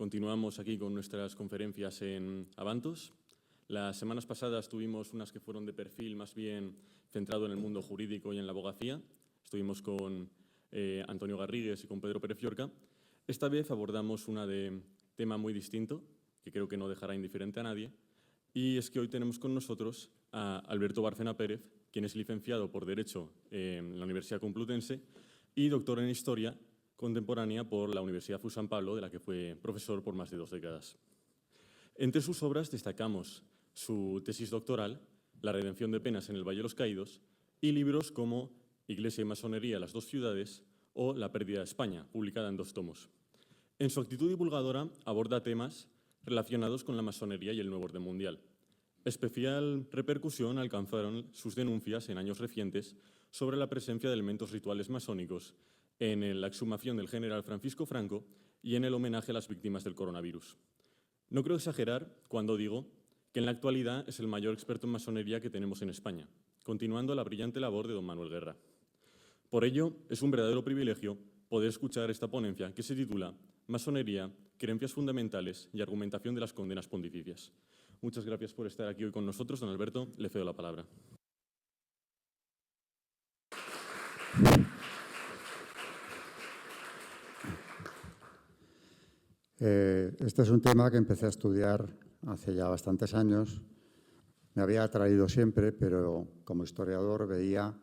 Continuamos aquí con nuestras conferencias en Avantos. Las semanas pasadas tuvimos unas que fueron de perfil más bien centrado en el mundo jurídico y en la abogacía. Estuvimos con Antonio Garrigues y con Pedro Pérez Llorca. Esta vez abordamos una de tema muy distinto, que creo que no dejará indiferente a nadie, y es que hoy tenemos con nosotros a Alberto Bárcena Pérez, quien es licenciado por Derecho en la Universidad Complutense y doctor en Historia Contemporánea por la Universidad FU San Pablo, de la que fue profesor por más de 2 décadas. Entre sus obras destacamos su tesis doctoral, La redención de penas en el Valle de los Caídos, y libros como Iglesia y masonería, las 2 ciudades, o La pérdida de España, publicada en 2 tomos. En su actitud divulgadora aborda temas relacionados con la masonería y el nuevo orden mundial. Especial repercusión alcanzaron sus denuncias en años recientes sobre la presencia de elementos rituales masónicos en la exhumación del general Francisco Franco y en el homenaje a las víctimas del coronavirus. No creo exagerar cuando digo que en la actualidad es el mayor experto en masonería que tenemos en España, continuando la brillante labor de don Manuel Guerra. Por ello, es un verdadero privilegio poder escuchar esta ponencia que se titula Masonería, creencias fundamentales y argumentación de las condenas pontificias. Muchas gracias por estar aquí hoy con nosotros. Don Alberto, le cedo la palabra. Este es un tema que empecé a estudiar hace ya bastantes años. Me había atraído siempre, pero como historiador veía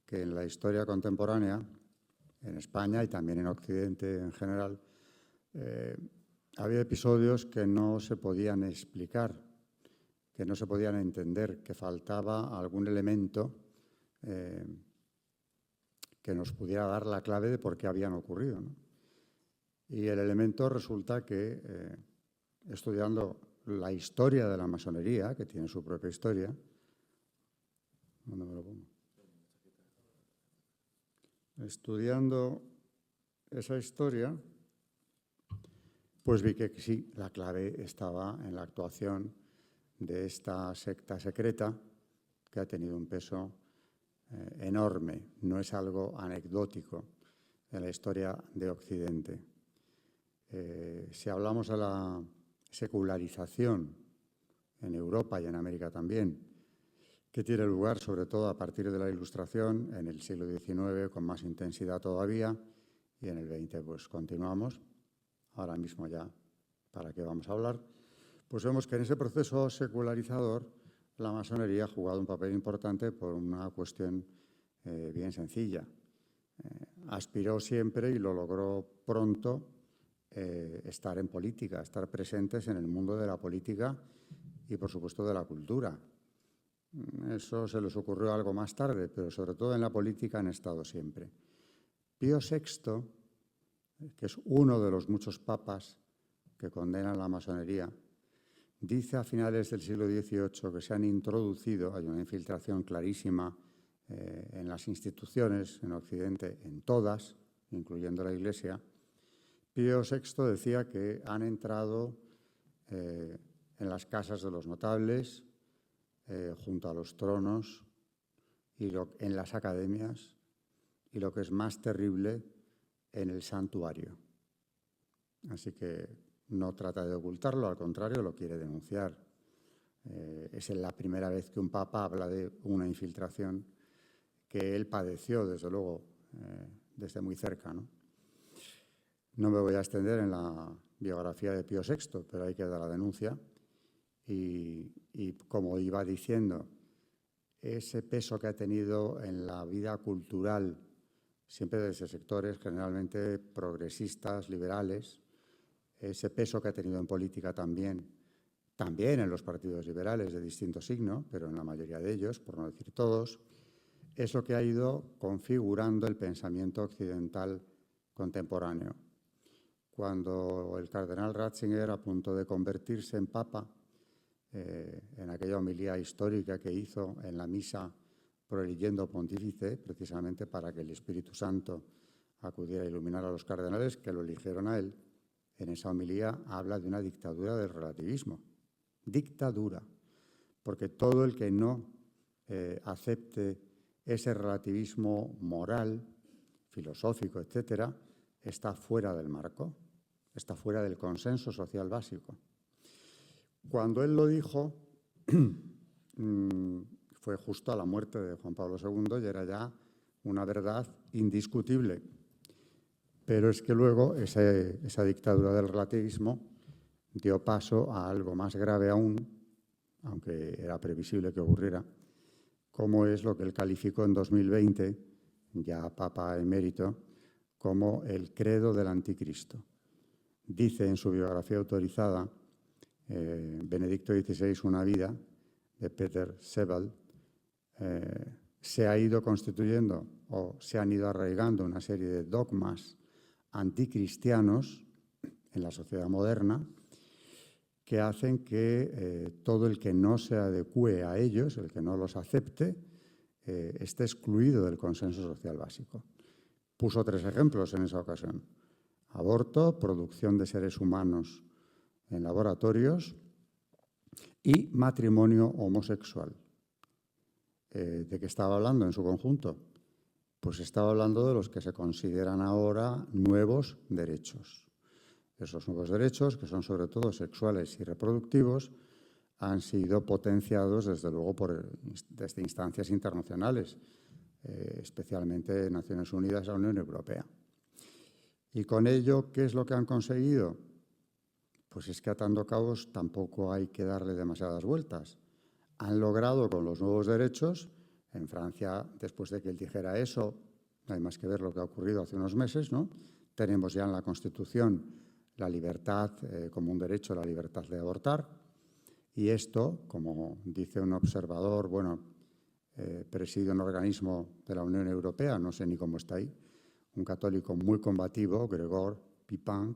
que en la historia contemporánea, en España y también en Occidente en general, había episodios que no se podían explicar, que no se podían entender, que faltaba algún elemento que nos pudiera dar la clave de por qué habían ocurrido, ¿no? Y el elemento resulta que, estudiando la historia de la masonería, que tiene su propia historia, ¿dónde me lo pongo? Estudiando esa historia, pues vi que sí, la clave estaba en la actuación de esta secta secreta que ha tenido un peso enorme, no es algo anecdótico en la historia de Occidente. Si hablamos de la secularización en Europa y en América también, que tiene lugar sobre todo a partir de la Ilustración en el siglo XIX con más intensidad todavía, y en el XX pues continuamos, ahora mismo ya, ¿para qué vamos a hablar? Pues vemos que en ese proceso secularizador la masonería ha jugado un papel importante por una cuestión bien sencilla. Aspiró siempre y lo logró pronto estar en política, estar presentes en el mundo de la política y, por supuesto, de la cultura. Eso se les ocurrió algo más tarde, pero sobre todo en la política han estado siempre. Pío VI, que es uno de los muchos papas que condenan la masonería, dice a finales del siglo XVIII que se han introducido, hay una infiltración clarísima en las instituciones en Occidente, en todas, incluyendo la Iglesia. Pío VI decía que han entrado en las casas de los notables, junto a los tronos y en las academias, y lo que es más terrible, en el santuario. Así que no trata de ocultarlo, al contrario, lo quiere denunciar. Es la primera vez que un papa habla de una infiltración que él padeció, desde luego, desde muy cerca, ¿no? No me voy a extender en la biografía de Pío VI, pero hay que dar la denuncia. Y como iba diciendo, ese peso que ha tenido en la vida cultural, siempre desde sectores generalmente progresistas, liberales, ese peso que ha tenido en política también en los partidos liberales de distinto signo, pero en la mayoría de ellos, por no decir todos, es lo que ha ido configurando el pensamiento occidental contemporáneo. Cuando el cardenal Ratzinger, a punto de convertirse en papa, en aquella homilía histórica que hizo en la misa Proeligiendo Pontifice, precisamente para que el Espíritu Santo acudiera a iluminar a los cardenales que lo eligieron a él, en esa homilía habla de una dictadura del relativismo. Dictadura, porque todo el que no acepte ese relativismo moral, filosófico, etcétera, está fuera del marco. está fuera del consenso social básico. Cuando él lo dijo, fue justo a la muerte de Juan Pablo II y era ya una verdad indiscutible. Pero es que luego esa dictadura del relativismo dio paso a algo más grave aún, aunque era previsible que ocurriera, como es lo que él calificó en 2020, ya Papa emérito, como el credo del anticristo. Dice en su biografía autorizada, Benedicto XVI, Una vida, de Peter Sebald, se ha ido constituyendo o se han ido arraigando una serie de dogmas anticristianos en la sociedad moderna que hacen que todo el que no se adecue a ellos, el que no los acepte, esté excluido del consenso social básico. Puso 3 ejemplos en esa ocasión: aborto, producción de seres humanos en laboratorios y matrimonio homosexual. ¿De qué estaba hablando en su conjunto? Pues estaba hablando de los que se consideran ahora nuevos derechos. Esos nuevos derechos, que son sobre todo sexuales y reproductivos, han sido potenciados desde luego desde instancias internacionales, especialmente Naciones Unidas y la Unión Europea. Y con ello, ¿qué es lo que han conseguido? Pues es que atando cabos tampoco hay que darle demasiadas vueltas. Han logrado con los nuevos derechos, en Francia, después de que él dijera eso, no hay más que ver lo que ha ocurrido hace unos meses, ¿no? Tenemos ya en la Constitución la libertad como un derecho, la libertad de abortar, y esto, como dice un observador, preside un organismo de la Unión Europea, no sé ni cómo está ahí, un católico muy combativo, Gregor Pipang,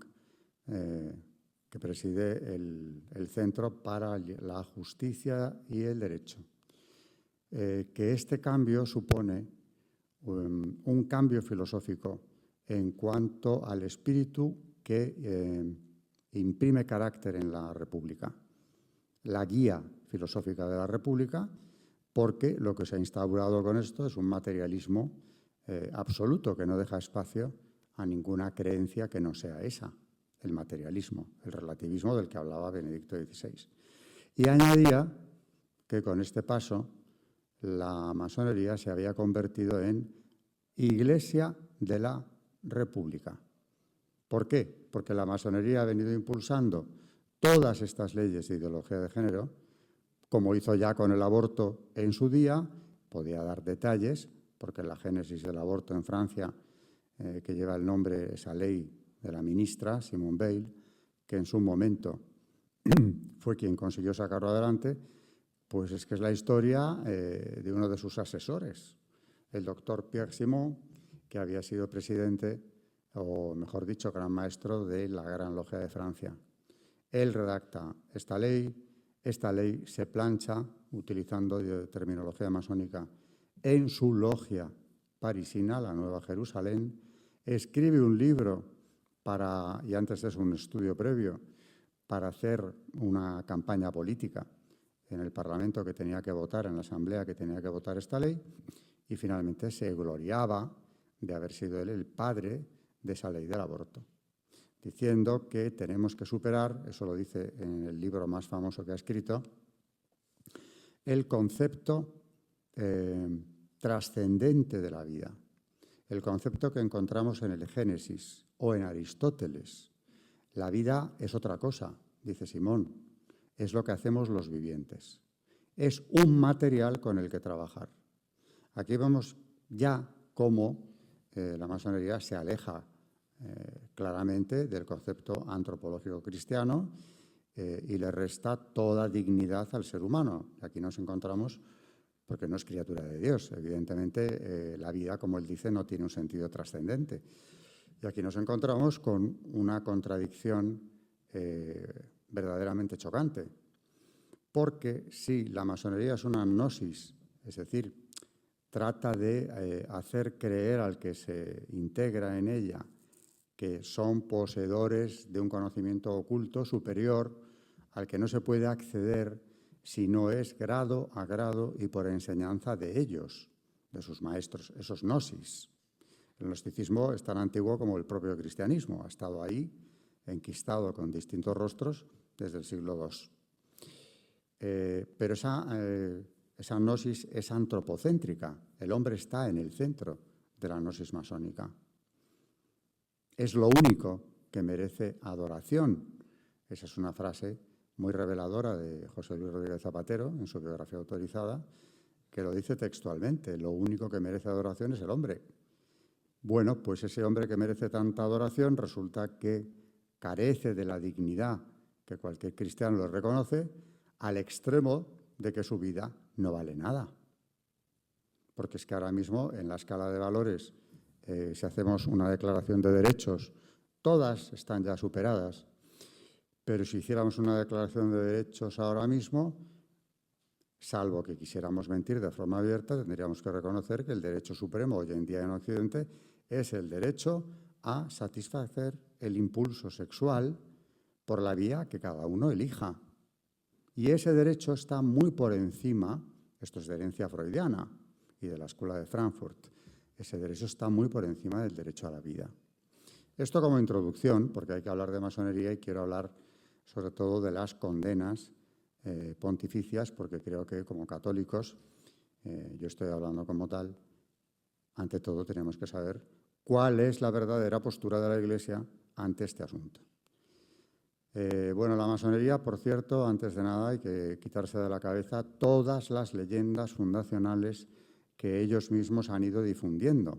que preside el Centro para la Justicia y el Derecho. Que este cambio supone un cambio filosófico en cuanto al espíritu que imprime carácter en la República, la guía filosófica de la República, porque lo que se ha instaurado con esto es un materialismo absoluto que no deja espacio a ninguna creencia que no sea esa, el materialismo, el relativismo del que hablaba Benedicto XVI. Y añadía que con este paso la masonería se había convertido en Iglesia de la República. ¿Por qué? Porque la masonería ha venido impulsando todas estas leyes de ideología de género, como hizo ya con el aborto en su día. Podía dar detalles, porque la génesis del aborto en Francia, que lleva el nombre, esa ley de la ministra Simone Veil, que en su momento fue quien consiguió sacarlo adelante, pues es que es la historia de uno de sus asesores, el doctor Pierre Simon, que había sido presidente, o mejor dicho, gran maestro de la Gran Logia de Francia. Él redacta esta ley se plancha, utilizando terminología masónica, en su logia parisina, la Nueva Jerusalén, escribe un libro y antes de eso un estudio previo, para hacer una campaña política en el Parlamento que tenía que votar, en la Asamblea que tenía que votar esta ley, y finalmente se gloriaba de haber sido él el padre de esa ley del aborto, diciendo que tenemos que superar, eso lo dice en el libro más famoso que ha escrito, el concepto trascendente de la vida, el concepto que encontramos en el Génesis o en Aristóteles. La vida es otra cosa, dice Simón, es lo que hacemos los vivientes. Es un material con el que trabajar. Aquí vemos ya cómo la masonería se aleja claramente del concepto antropológico cristiano y le resta toda dignidad al ser humano. Aquí nos encontramos, porque no es criatura de Dios, evidentemente la vida, como él dice, no tiene un sentido trascendente. Y aquí nos encontramos con una contradicción verdaderamente chocante, porque si la masonería es una gnosis, es decir, trata de hacer creer al que se integra en ella que son poseedores de un conocimiento oculto superior al que no se puede acceder si no es grado a grado y por enseñanza de ellos, de sus maestros, esos gnosis. El gnosticismo es tan antiguo como el propio cristianismo, ha estado ahí enquistado con distintos rostros desde el siglo II. Pero esa gnosis es antropocéntrica. El hombre está en el centro de la gnosis masónica. Es lo único que merece adoración. Esa es una frase muy reveladora de José Luis Rodríguez Zapatero en su biografía autorizada, que lo dice textualmente: lo único que merece adoración es el hombre. Bueno, pues ese hombre que merece tanta adoración resulta que carece de la dignidad que cualquier cristiano le reconoce, al extremo de que su vida no vale nada. Porque es que ahora mismo en la escala de valores, si hacemos una declaración de derechos, todas están ya superadas. Pero si hiciéramos una declaración de derechos ahora mismo, salvo que quisiéramos mentir de forma abierta, tendríamos que reconocer que el derecho supremo hoy en día en Occidente es el derecho a satisfacer el impulso sexual por la vía que cada uno elija. Y ese derecho está muy por encima, esto es de herencia freudiana y de la Escuela de Frankfurt, ese derecho está muy por encima del derecho a la vida. Esto como introducción, porque hay que hablar de masonería y quiero hablar sobre todo de las condenas pontificias, porque creo que como católicos, yo estoy hablando como tal, ante todo tenemos que saber cuál es la verdadera postura de la Iglesia ante este asunto. Bueno, la masonería, por cierto, antes de nada hay que quitarse de la cabeza todas las leyendas fundacionales que ellos mismos han ido difundiendo.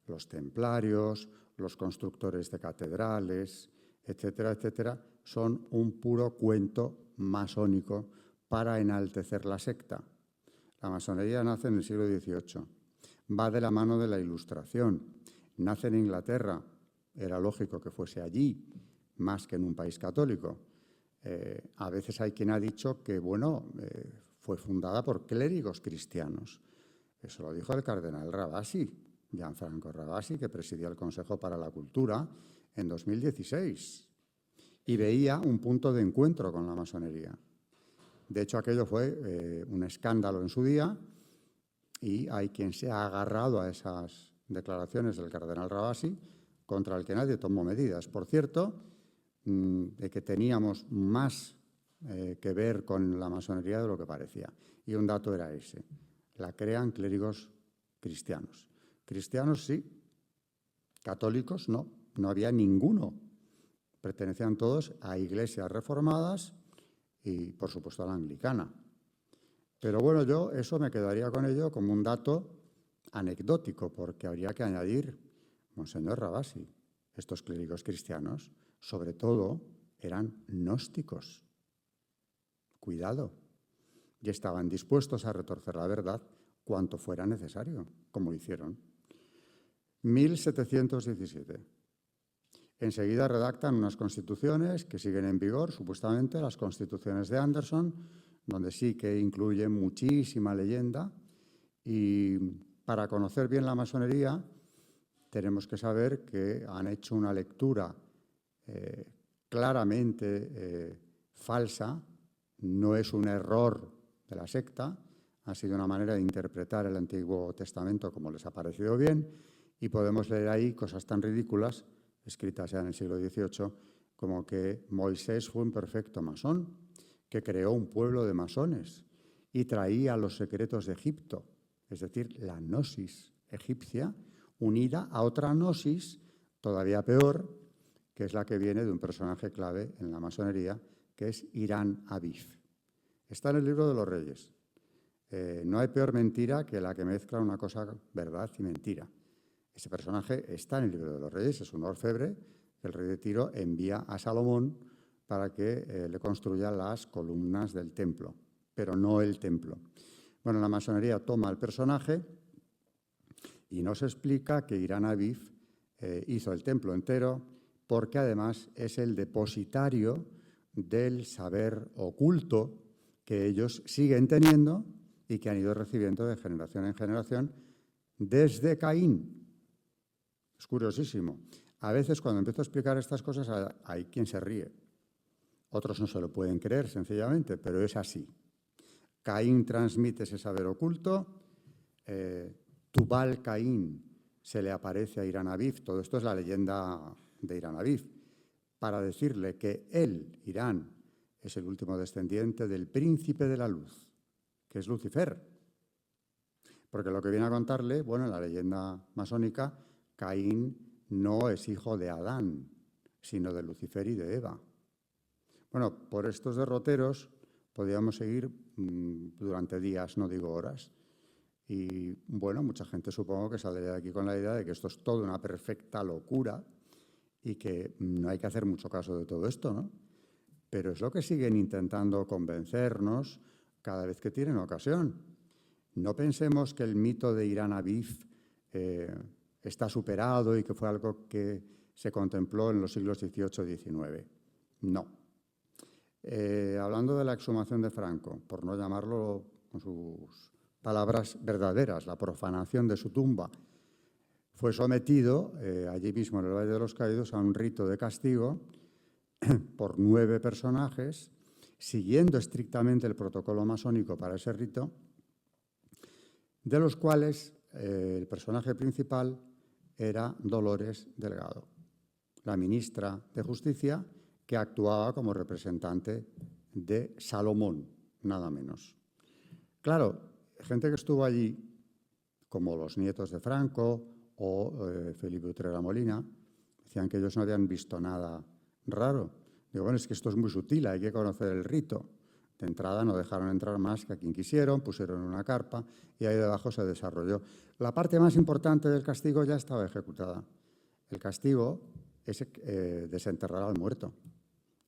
Los templarios, los constructores de catedrales, etcétera, etcétera, son un puro cuento masónico para enaltecer la secta. La masonería nace en el siglo XVIII, va de la mano de la Ilustración, nace en Inglaterra, era lógico que fuese allí, más que en un país católico. A veces hay quien ha dicho que, bueno, fue fundada por clérigos cristianos. Eso lo dijo el cardenal Ravasi, Gianfranco Ravasi, que presidía el Consejo para la Cultura en 2016 y veía un punto de encuentro con la masonería. De hecho, aquello fue un escándalo en su día y hay quien se ha agarrado a esas declaraciones del cardenal Ravasi, contra el que nadie tomó medidas. Por cierto, de que teníamos más que ver con la masonería de lo que parecía. Y un dato era ese: la crean clérigos cristianos. Cristianos sí, católicos no, no había ninguno. Pertenecían todos a iglesias reformadas y, por supuesto, a la anglicana. Pero bueno, yo eso me quedaría con ello como un dato anecdótico, porque habría que añadir, Monseñor Ravasi, estos clérigos cristianos, sobre todo, eran gnósticos. Cuidado. Y estaban dispuestos a retorcer la verdad cuanto fuera necesario, como hicieron. 1717. Enseguida redactan unas constituciones que siguen en vigor, supuestamente las constituciones de Anderson, donde sí que incluye muchísima leyenda. Y para conocer bien la masonería, tenemos que saber que han hecho una lectura claramente falsa, no es un error de la secta, ha sido una manera de interpretar el Antiguo Testamento como les ha parecido bien, y podemos leer ahí cosas tan ridículas, escritas ya en el siglo XVIII, como que Moisés fue un perfecto masón, que creó un pueblo de masones y traía los secretos de Egipto, es decir, la gnosis egipcia, unida a otra gnosis todavía peor, que es la que viene de un personaje clave en la masonería, que es Irán Aviv. Está en el Libro de los Reyes. No hay peor mentira que la que mezcla una cosa verdad y mentira. Ese personaje está en el Libro de los Reyes, es un orfebre que el rey de Tiro envía a Salomón para que le construya las columnas del templo, pero no el templo. Bueno, la masonería toma el personaje y nos explica que Irán Aviv hizo el templo entero porque además es el depositario del saber oculto que ellos siguen teniendo y que han ido recibiendo de generación en generación desde Caín. Es curiosísimo. A veces cuando empiezo a explicar estas cosas hay quien se ríe. Otros no se lo pueden creer sencillamente, pero es así. Caín transmite ese saber oculto, Tubal Caín se le aparece a Irán Aviv, todo esto es la leyenda de Irán Aviv. para decirle que él, Irán, es el último descendiente del príncipe de la luz, que es Lucifer. Porque lo que viene a contarle, bueno, en la leyenda masónica, Caín no es hijo de Adán, sino de Lucifer y de Eva. Bueno, por estos derroteros podríamos seguir durante días, no digo horas. Y bueno, mucha gente supongo que saldría de aquí con la idea de que esto es toda una perfecta locura y que no hay que hacer mucho caso de todo esto, ¿no? Pero es lo que siguen intentando convencernos cada vez que tienen ocasión. No pensemos que el mito de Irán Abif está superado y que fue algo que se contempló en los siglos XVIII y XIX. No. Hablando de la exhumación de Franco, por no llamarlo con sus palabras verdaderas, la profanación de su tumba, fue sometido allí mismo en el Valle de los Caídos a un rito de castigo por 9 personajes, siguiendo estrictamente el protocolo masónico para ese rito, de los cuales el personaje principal era Dolores Delgado, la ministra de Justicia, que actuaba como representante de Salomón, nada menos. Claro, gente que estuvo allí, como los nietos de Franco o Felipe Utrera Molina, decían que ellos no habían visto nada raro. Digo, bueno, es que esto es muy sutil, hay que conocer el rito. De entrada no dejaron entrar más que a quien quisieron, pusieron una carpa y ahí debajo se desarrolló. La parte más importante del castigo ya estaba ejecutada. El castigo es desenterrar al muerto.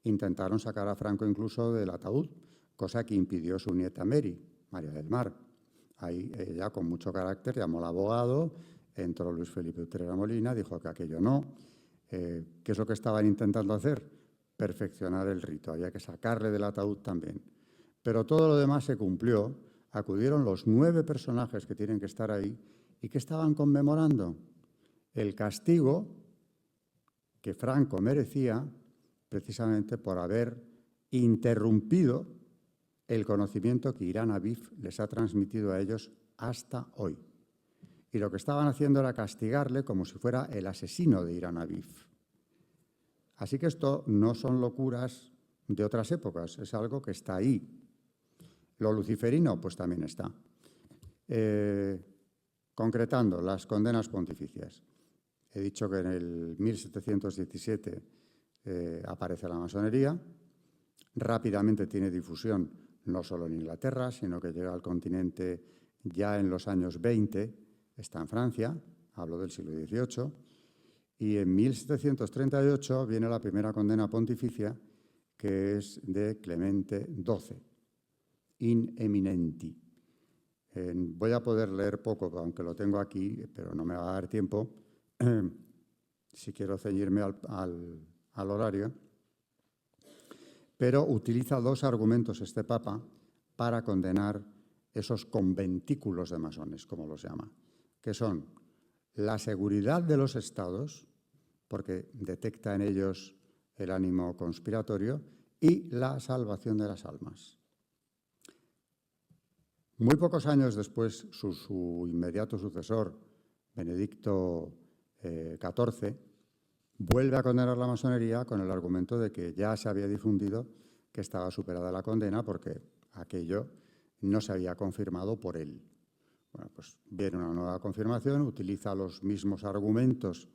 Intentaron sacar a Franco incluso del ataúd, cosa que impidió su nieta Mary, María del Mar. Ahí ella, con mucho carácter, llamó al abogado, entró Luis Felipe Utrera Molina, dijo que aquello no. ¿Qué es lo que estaban intentando hacer? Perfeccionar el rito, había que sacarle del ataúd también. Pero todo lo demás se cumplió, acudieron los 9 personajes que tienen que estar ahí y que estaban conmemorando el castigo que Franco merecía precisamente por haber interrumpido el conocimiento que Irán Abif les ha transmitido a ellos hasta hoy. Y lo que estaban haciendo era castigarle como si fuera el asesino de Irán Abif. Así que esto no son locuras de otras épocas, es algo que está ahí. Lo luciferino, pues también está. Concretando las condenas pontificias. He dicho que en el 1717 aparece la masonería, rápidamente tiene difusión no solo en Inglaterra, sino que llega al continente ya en los años 20, está en Francia, hablo del siglo XVIII, y en 1738 viene la primera condena pontificia, que es de Clemente XII, in eminenti. Voy a poder leer poco, aunque lo tengo aquí, pero no me va a dar tiempo, si quiero ceñirme al horario. Pero utiliza 2 argumentos este Papa para condenar esos conventículos de masones, como los llama, que son la seguridad de los estados, porque detecta en ellos el ánimo conspiratorio, y la salvación de las almas. Muy pocos años después, su inmediato sucesor, Benedicto XIV, vuelve a condenar la masonería con el argumento de que ya se había difundido que estaba superada la condena porque aquello no se había confirmado por él. Bueno, pues viene una nueva confirmación, utiliza los mismos argumentos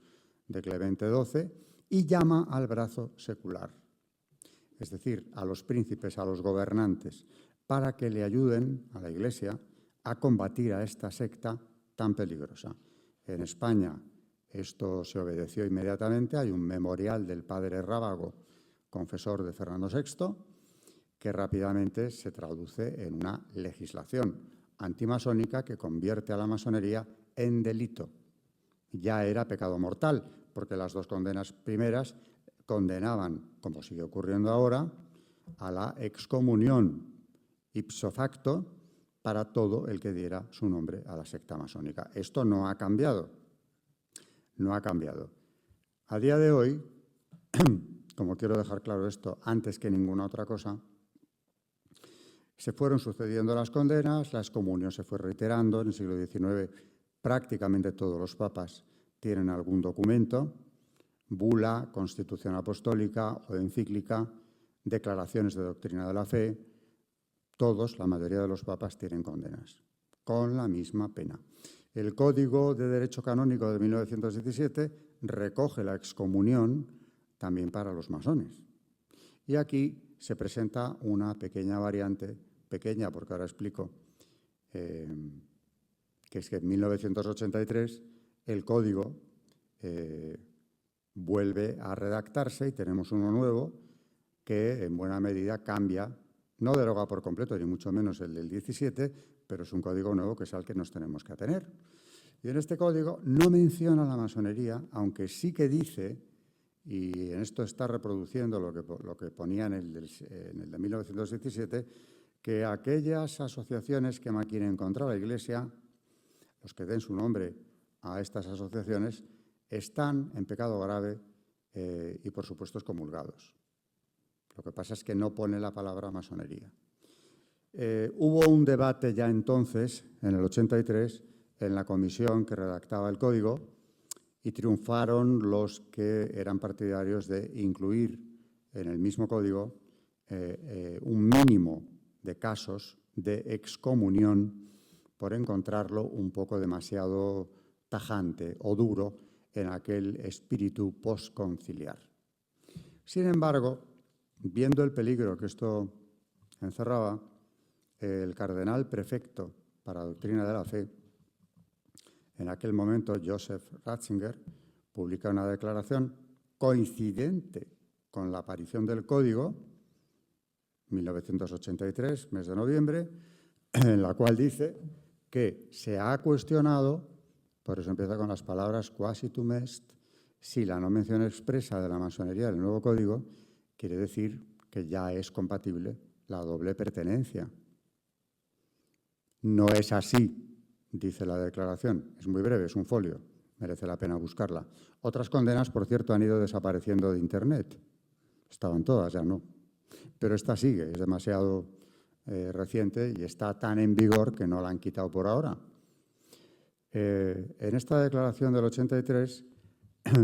de Clemente XII y llama al brazo secular, es decir, a los príncipes, a los gobernantes, para que le ayuden a la Iglesia a combatir a esta secta tan peligrosa. En España esto se obedeció inmediatamente. Hay un memorial del padre Rábago, confesor de Fernando VI, que rápidamente se traduce en una legislación antimasónica que convierte a la masonería en delito. Ya era pecado mortal, porque las 2 condenas primeras condenaban, como sigue ocurriendo ahora, a la excomunión ipso facto para todo el que diera su nombre a la secta masónica. Esto no ha cambiado. No ha cambiado. A día de hoy, como quiero dejar claro esto antes que ninguna otra cosa, se fueron sucediendo las condenas, la excomunión se fue reiterando. En el siglo XIX prácticamente todos los papas tienen algún documento. bula, constitución apostólica o encíclica, declaraciones de doctrina de la fe, todos, la mayoría de los papas, tienen condenas, con la misma pena. El Código de Derecho Canónico de 1917 recoge la excomunión también para los masones. Y aquí se presenta una pequeña variante, pequeña porque ahora explico, que es que en 1983 el Código vuelve a redactarse y tenemos uno nuevo que en buena medida cambia, no deroga por completo, ni mucho menos el del 17, pero es un código nuevo que es al que nos tenemos que atener. Y en este código no menciona la masonería, aunque sí que dice, y en esto está reproduciendo lo que ponía en el de 1917, que aquellas asociaciones que maquinen contra la Iglesia, los que den su nombre a estas asociaciones, están en pecado grave y, por supuesto, excomulgados. Lo que pasa es que no pone la palabra masonería. Hubo un debate ya entonces, en el 83, en la comisión que redactaba el código, y triunfaron los que eran partidarios de incluir en el mismo código un mínimo de casos de excomunión por encontrarlo un poco demasiado tajante o duro en aquel espíritu postconciliar. Sin embargo, viendo el peligro que esto encerraba, el cardenal prefecto para doctrina de la fe, en aquel momento Joseph Ratzinger, publica una declaración coincidente con la aparición del Código, 1983, mes de noviembre, en la cual dice que se ha cuestionado, por eso empieza con las palabras quasitum est, si la no mención expresa de la masonería del nuevo Código quiere decir que ya es compatible la doble pertenencia. No es así, dice la declaración. Es muy breve, es un folio, merece la pena buscarla. Otras condenas, por cierto, han ido desapareciendo de Internet. Estaban todas, ya no. Pero esta sigue, es demasiado reciente y está tan en vigor que no la han quitado por ahora. En esta declaración del 83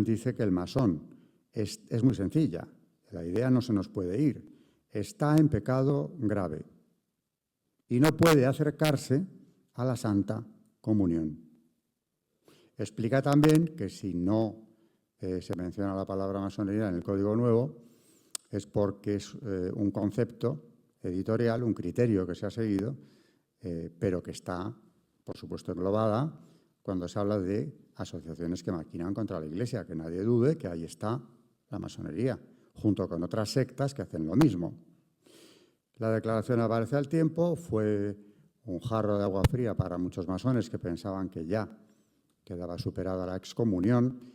dice que el masón es muy sencilla. La idea no se nos puede ir. Está en pecado grave y no puede acercarse a la Santa Comunión. Explica también que si no se menciona la palabra masonería en el Código Nuevo es porque es un concepto editorial, un criterio que se ha seguido, pero que está, por supuesto, englobada cuando se habla de asociaciones que maquinan contra la Iglesia, que nadie dude que ahí está la masonería, junto con otras sectas que hacen lo mismo. La declaración aparece al tiempo, fue un jarro de agua fría para muchos masones que pensaban que ya quedaba superada la excomunión.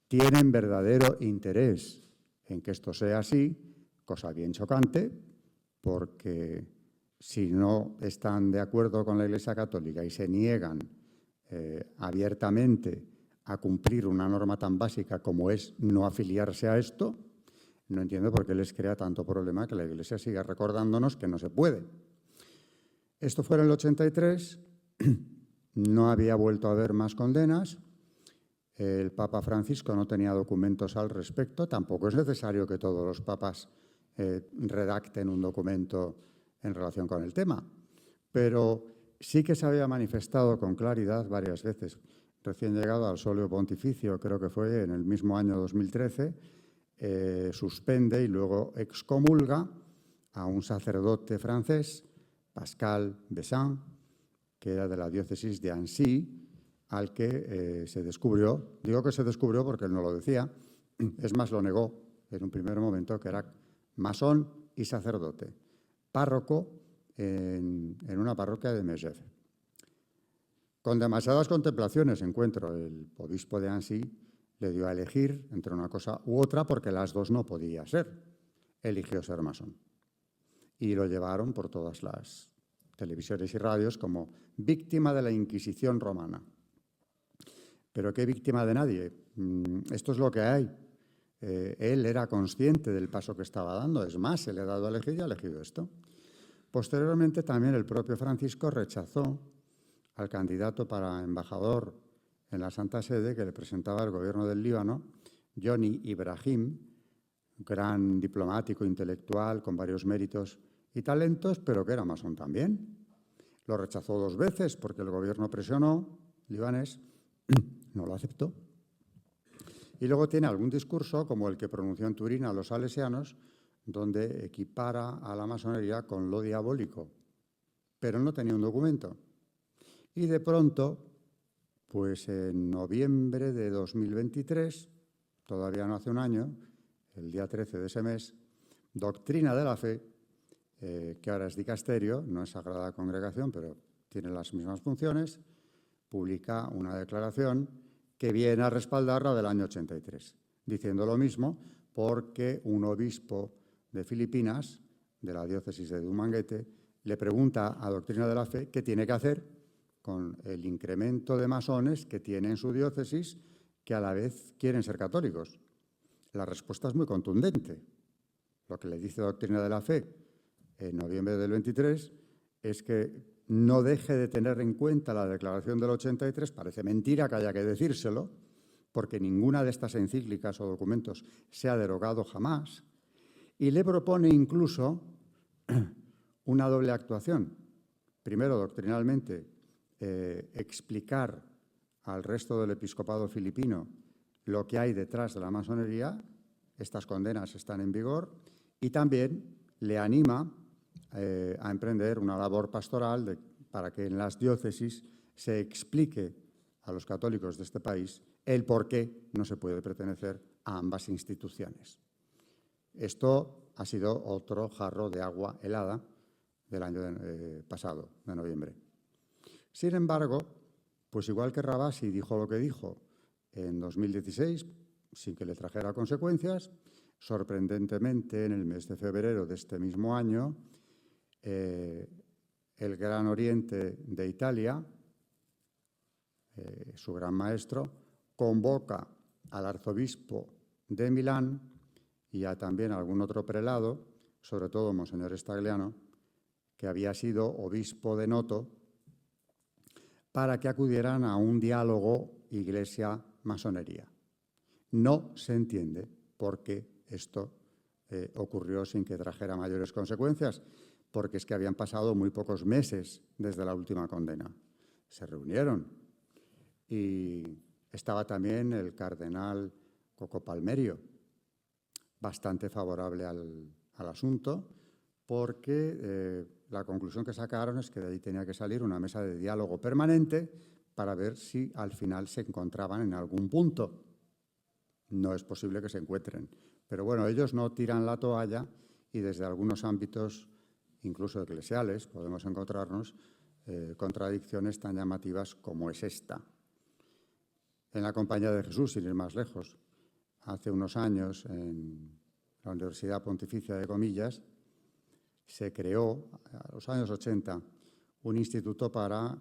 Tienen verdadero interés en que esto sea así, cosa bien chocante, porque si no están de acuerdo con la Iglesia Católica y se niegan abiertamente a cumplir una norma tan básica como es no afiliarse a esto, no entiendo por qué les crea tanto problema que la Iglesia siga recordándonos que no se puede. Esto fue en el 83, no había vuelto a haber más condenas, el Papa Francisco no tenía documentos al respecto, tampoco es necesario que todos los papas redacten un documento en relación con el tema, pero sí que se había manifestado con claridad varias veces. Recién llegado al solio pontificio, creo que fue en el mismo año 2013, suspende y luego excomulga a un sacerdote francés, Pascal Bessin, que era de la diócesis de Annecy, al que se descubrió, digo que se descubrió porque él no lo decía, es más, lo negó en un primer momento, que era masón y sacerdote, párroco en una parroquia de Megève. Con demasiadas contemplaciones, encuentro, el obispo de Annecy le dio a elegir entre una cosa u otra porque las dos no podía ser. Eligió ser masón. Y lo llevaron por todas las televisiones y radios como víctima de la Inquisición romana. Pero ¿qué víctima de nadie? Esto es lo que hay. Él era consciente del paso que estaba dando. Es más, se le ha dado a elegir y ha elegido esto. Posteriormente, también el propio Francisco rechazó al candidato para embajador en la Santa Sede que le presentaba el gobierno del Líbano, Johnny Ibrahim, gran diplomático, intelectual, con varios méritos y talentos, pero que era masón también. Lo rechazó 2 veces porque el gobierno presionó, libanés, no lo aceptó. Y luego tiene algún discurso, como el que pronunció en Turín a los salesianos, donde equipara a la masonería con lo diabólico, pero no tenía un documento. Y de pronto, pues en noviembre de 2023, todavía no hace un año, el día 13 de ese mes, Doctrina de la Fe, que ahora es dicasterio, no es Sagrada Congregación, pero tiene las mismas funciones, publica una declaración que viene a respaldar la del año 83, diciendo lo mismo porque un obispo de Filipinas, de la diócesis de Dumanguete, le pregunta a Doctrina de la Fe qué tiene que hacer con el incremento de masones que tiene en su diócesis, que a la vez quieren ser católicos. La respuesta es muy contundente. Lo que le dice Doctrina de la Fe en noviembre del 23 es que no deje de tener en cuenta la declaración del 83, parece mentira que haya que decírselo, porque ninguna de estas encíclicas o documentos se ha derogado jamás, y le propone incluso una doble actuación. Primero, doctrinalmente, explicar al resto del episcopado filipino lo que hay detrás de la masonería, estas condenas están en vigor, y también le anima a emprender una labor pastoral para que en las diócesis se explique a los católicos de este país el por qué no se puede pertenecer a ambas instituciones. Esto ha sido otro jarro de agua helada del año pasado, de noviembre. Sin embargo, pues igual que Rabasi dijo lo que dijo en 2016, sin que le trajera consecuencias, sorprendentemente en el mes de febrero de este mismo año, el Gran Oriente de Italia, su gran maestro, convoca al arzobispo de Milán y a también algún otro prelado, sobre todo Monseñor Stagliano, que había sido obispo de Noto, para que acudieran a un diálogo Iglesia-masonería. No se entiende por qué esto ocurrió sin que trajera mayores consecuencias, porque es que habían pasado muy pocos meses desde la última condena. Se reunieron y estaba también el cardenal Coco Palmerio, bastante favorable al asunto, porque la conclusión que sacaron es que de ahí tenía que salir una mesa de diálogo permanente para ver si al final se encontraban en algún punto. No es posible que se encuentren. Pero bueno, ellos no tiran la toalla y desde algunos ámbitos, incluso eclesiales, podemos encontrarnos contradicciones tan llamativas como es esta. En la Compañía de Jesús, sin ir más lejos, hace unos años en la Universidad Pontificia de Comillas, se creó, a los años 80, un instituto para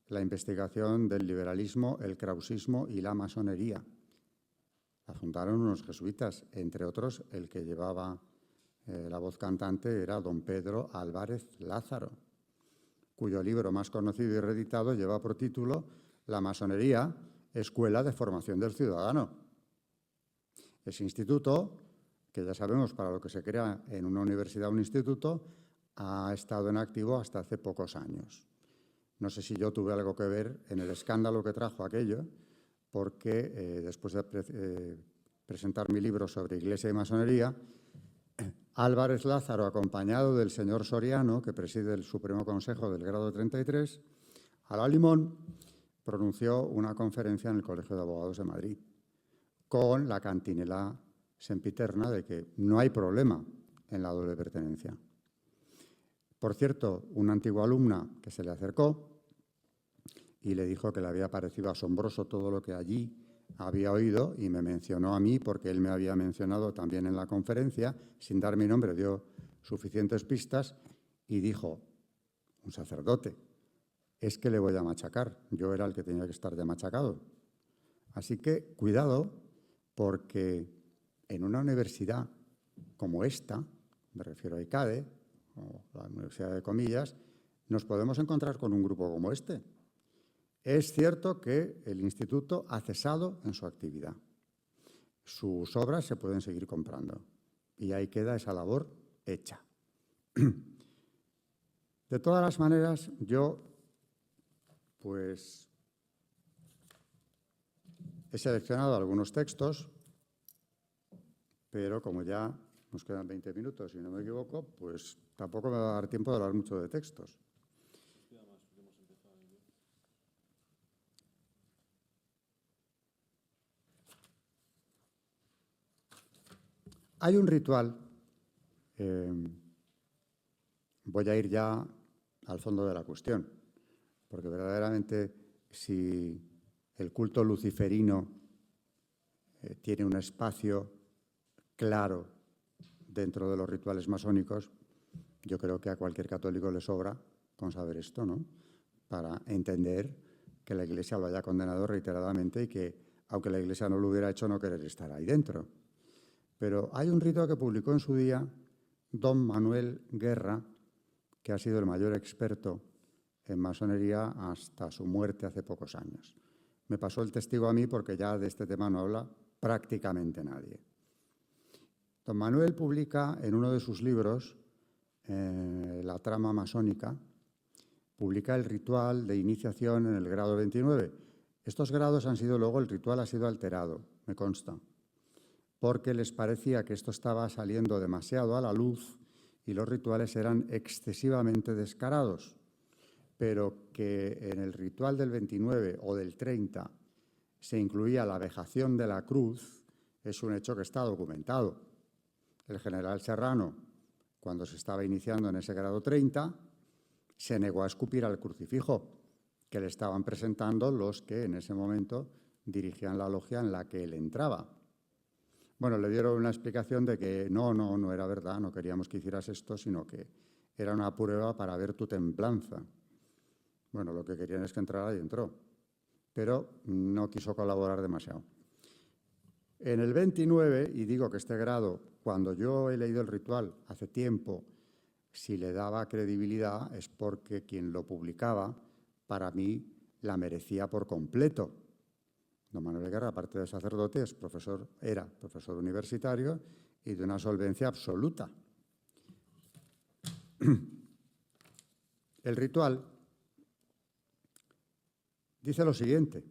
la investigación del liberalismo, el krausismo y la masonería. La fundaron unos jesuitas, entre otros, el que llevaba la voz cantante era don Pedro Álvarez Lázaro, cuyo libro más conocido y reeditado lleva por título La masonería, Escuela de Formación del Ciudadano. Ese instituto, que ya sabemos para lo que se crea en una universidad o un instituto, ha estado en activo hasta hace pocos años. No sé si yo tuve algo que ver en el escándalo que trajo aquello, porque después de presentar mi libro sobre Iglesia y masonería, Álvarez Lázaro, acompañado del señor Soriano, que preside el Supremo Consejo del Grado 33, a la limón, pronunció una conferencia en el Colegio de Abogados de Madrid, con la cantinela sempiterna de que no hay problema en la doble pertenencia. Por cierto, una antigua alumna que se le acercó y le dijo que le había parecido asombroso todo lo que allí había oído y me mencionó a mí porque él me había mencionado también en la conferencia, sin dar mi nombre, dio suficientes pistas y dijo, un sacerdote, es que le voy a machacar, yo era el que tenía que estar ya machacado. Así que cuidado, porque en una universidad como esta, me refiero a ICADE, o la Universidad de Comillas, nos podemos encontrar con un grupo como este. Es cierto que el instituto ha cesado en su actividad. sus obras se pueden seguir comprando. Y ahí queda esa labor hecha. De todas las maneras, yo pues he seleccionado algunos textos, pero como ya nos quedan 20 minutos, si no me equivoco, pues tampoco me va a dar tiempo de hablar mucho de textos. Hay un ritual, voy a ir ya al fondo de la cuestión, porque verdaderamente si el culto luciferino tiene un espacio claro dentro de los rituales masónicos, yo creo que a cualquier católico le sobra con saber esto, ¿no? Para entender que la Iglesia lo haya condenado reiteradamente y que, aunque la Iglesia no lo hubiera hecho, no querer estar ahí dentro. Pero hay un rito que publicó en su día don Manuel Guerra, que ha sido el mayor experto en masonería hasta su muerte hace pocos años. Me pasó el testigo a mí porque ya de este tema no habla prácticamente nadie. Don Manuel publica en uno de sus libros, La trama masónica, publica el ritual de iniciación en el grado 29. Estos grados han sido luego, el ritual ha sido alterado, me consta, porque les parecía que esto estaba saliendo demasiado a la luz y los rituales eran excesivamente descarados, pero que en el ritual del 29 o del 30 se incluía la vejación de la cruz, es un hecho que está documentado. El general Serrano, cuando se estaba iniciando en ese grado 30, se negó a escupir al crucifijo que le estaban presentando los que en ese momento dirigían la logia en la que él entraba. Bueno, le dieron una explicación de que no era verdad, no queríamos que hicieras esto, sino que era una prueba para ver tu templanza. Bueno, lo que querían es que entrara y entró, pero no quiso colaborar demasiado. En el 29, y digo que este grado, cuando yo he leído el ritual hace tiempo, si le daba credibilidad es porque quien lo publicaba, para mí, la merecía por completo. Don Manuel Guerra, aparte de sacerdote, era profesor universitario y de una solvencia absoluta. El ritual dice lo siguiente.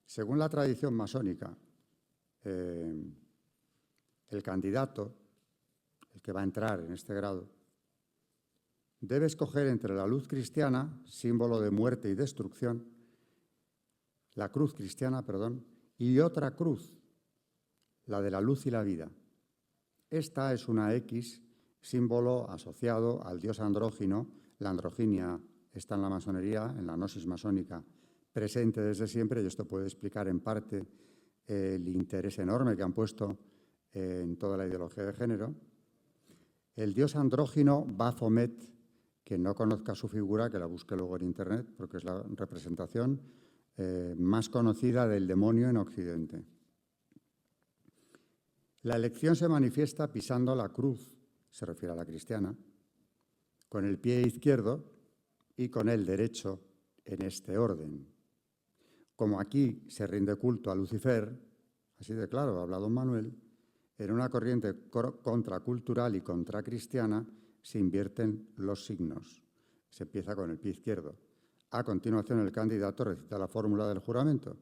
Según la tradición masónica, el candidato, el que va a entrar en este grado, debe escoger entre la luz cristiana, símbolo de muerte y destrucción, la cruz cristiana, y otra cruz, la de la luz y la vida. Esta es una X, símbolo asociado al dios andrógino. La androginia está en la masonería, en la gnosis masónica, presente desde siempre, y esto puede explicar en parte el interés enorme que han puesto en toda la ideología de género. El dios andrógino Baphomet, quien no conozca su figura, que la busque luego en Internet, porque es la representación más conocida del demonio en Occidente. La elección se manifiesta pisando la cruz, se refiere a la cristiana, con el pie izquierdo y con el derecho en este orden. Como aquí se rinde culto a Lucifer, así de claro, habla don Manuel, en una corriente contracultural y contracristiana se invierten los signos. Se empieza con el pie izquierdo. A continuación, el candidato recita la fórmula del juramento,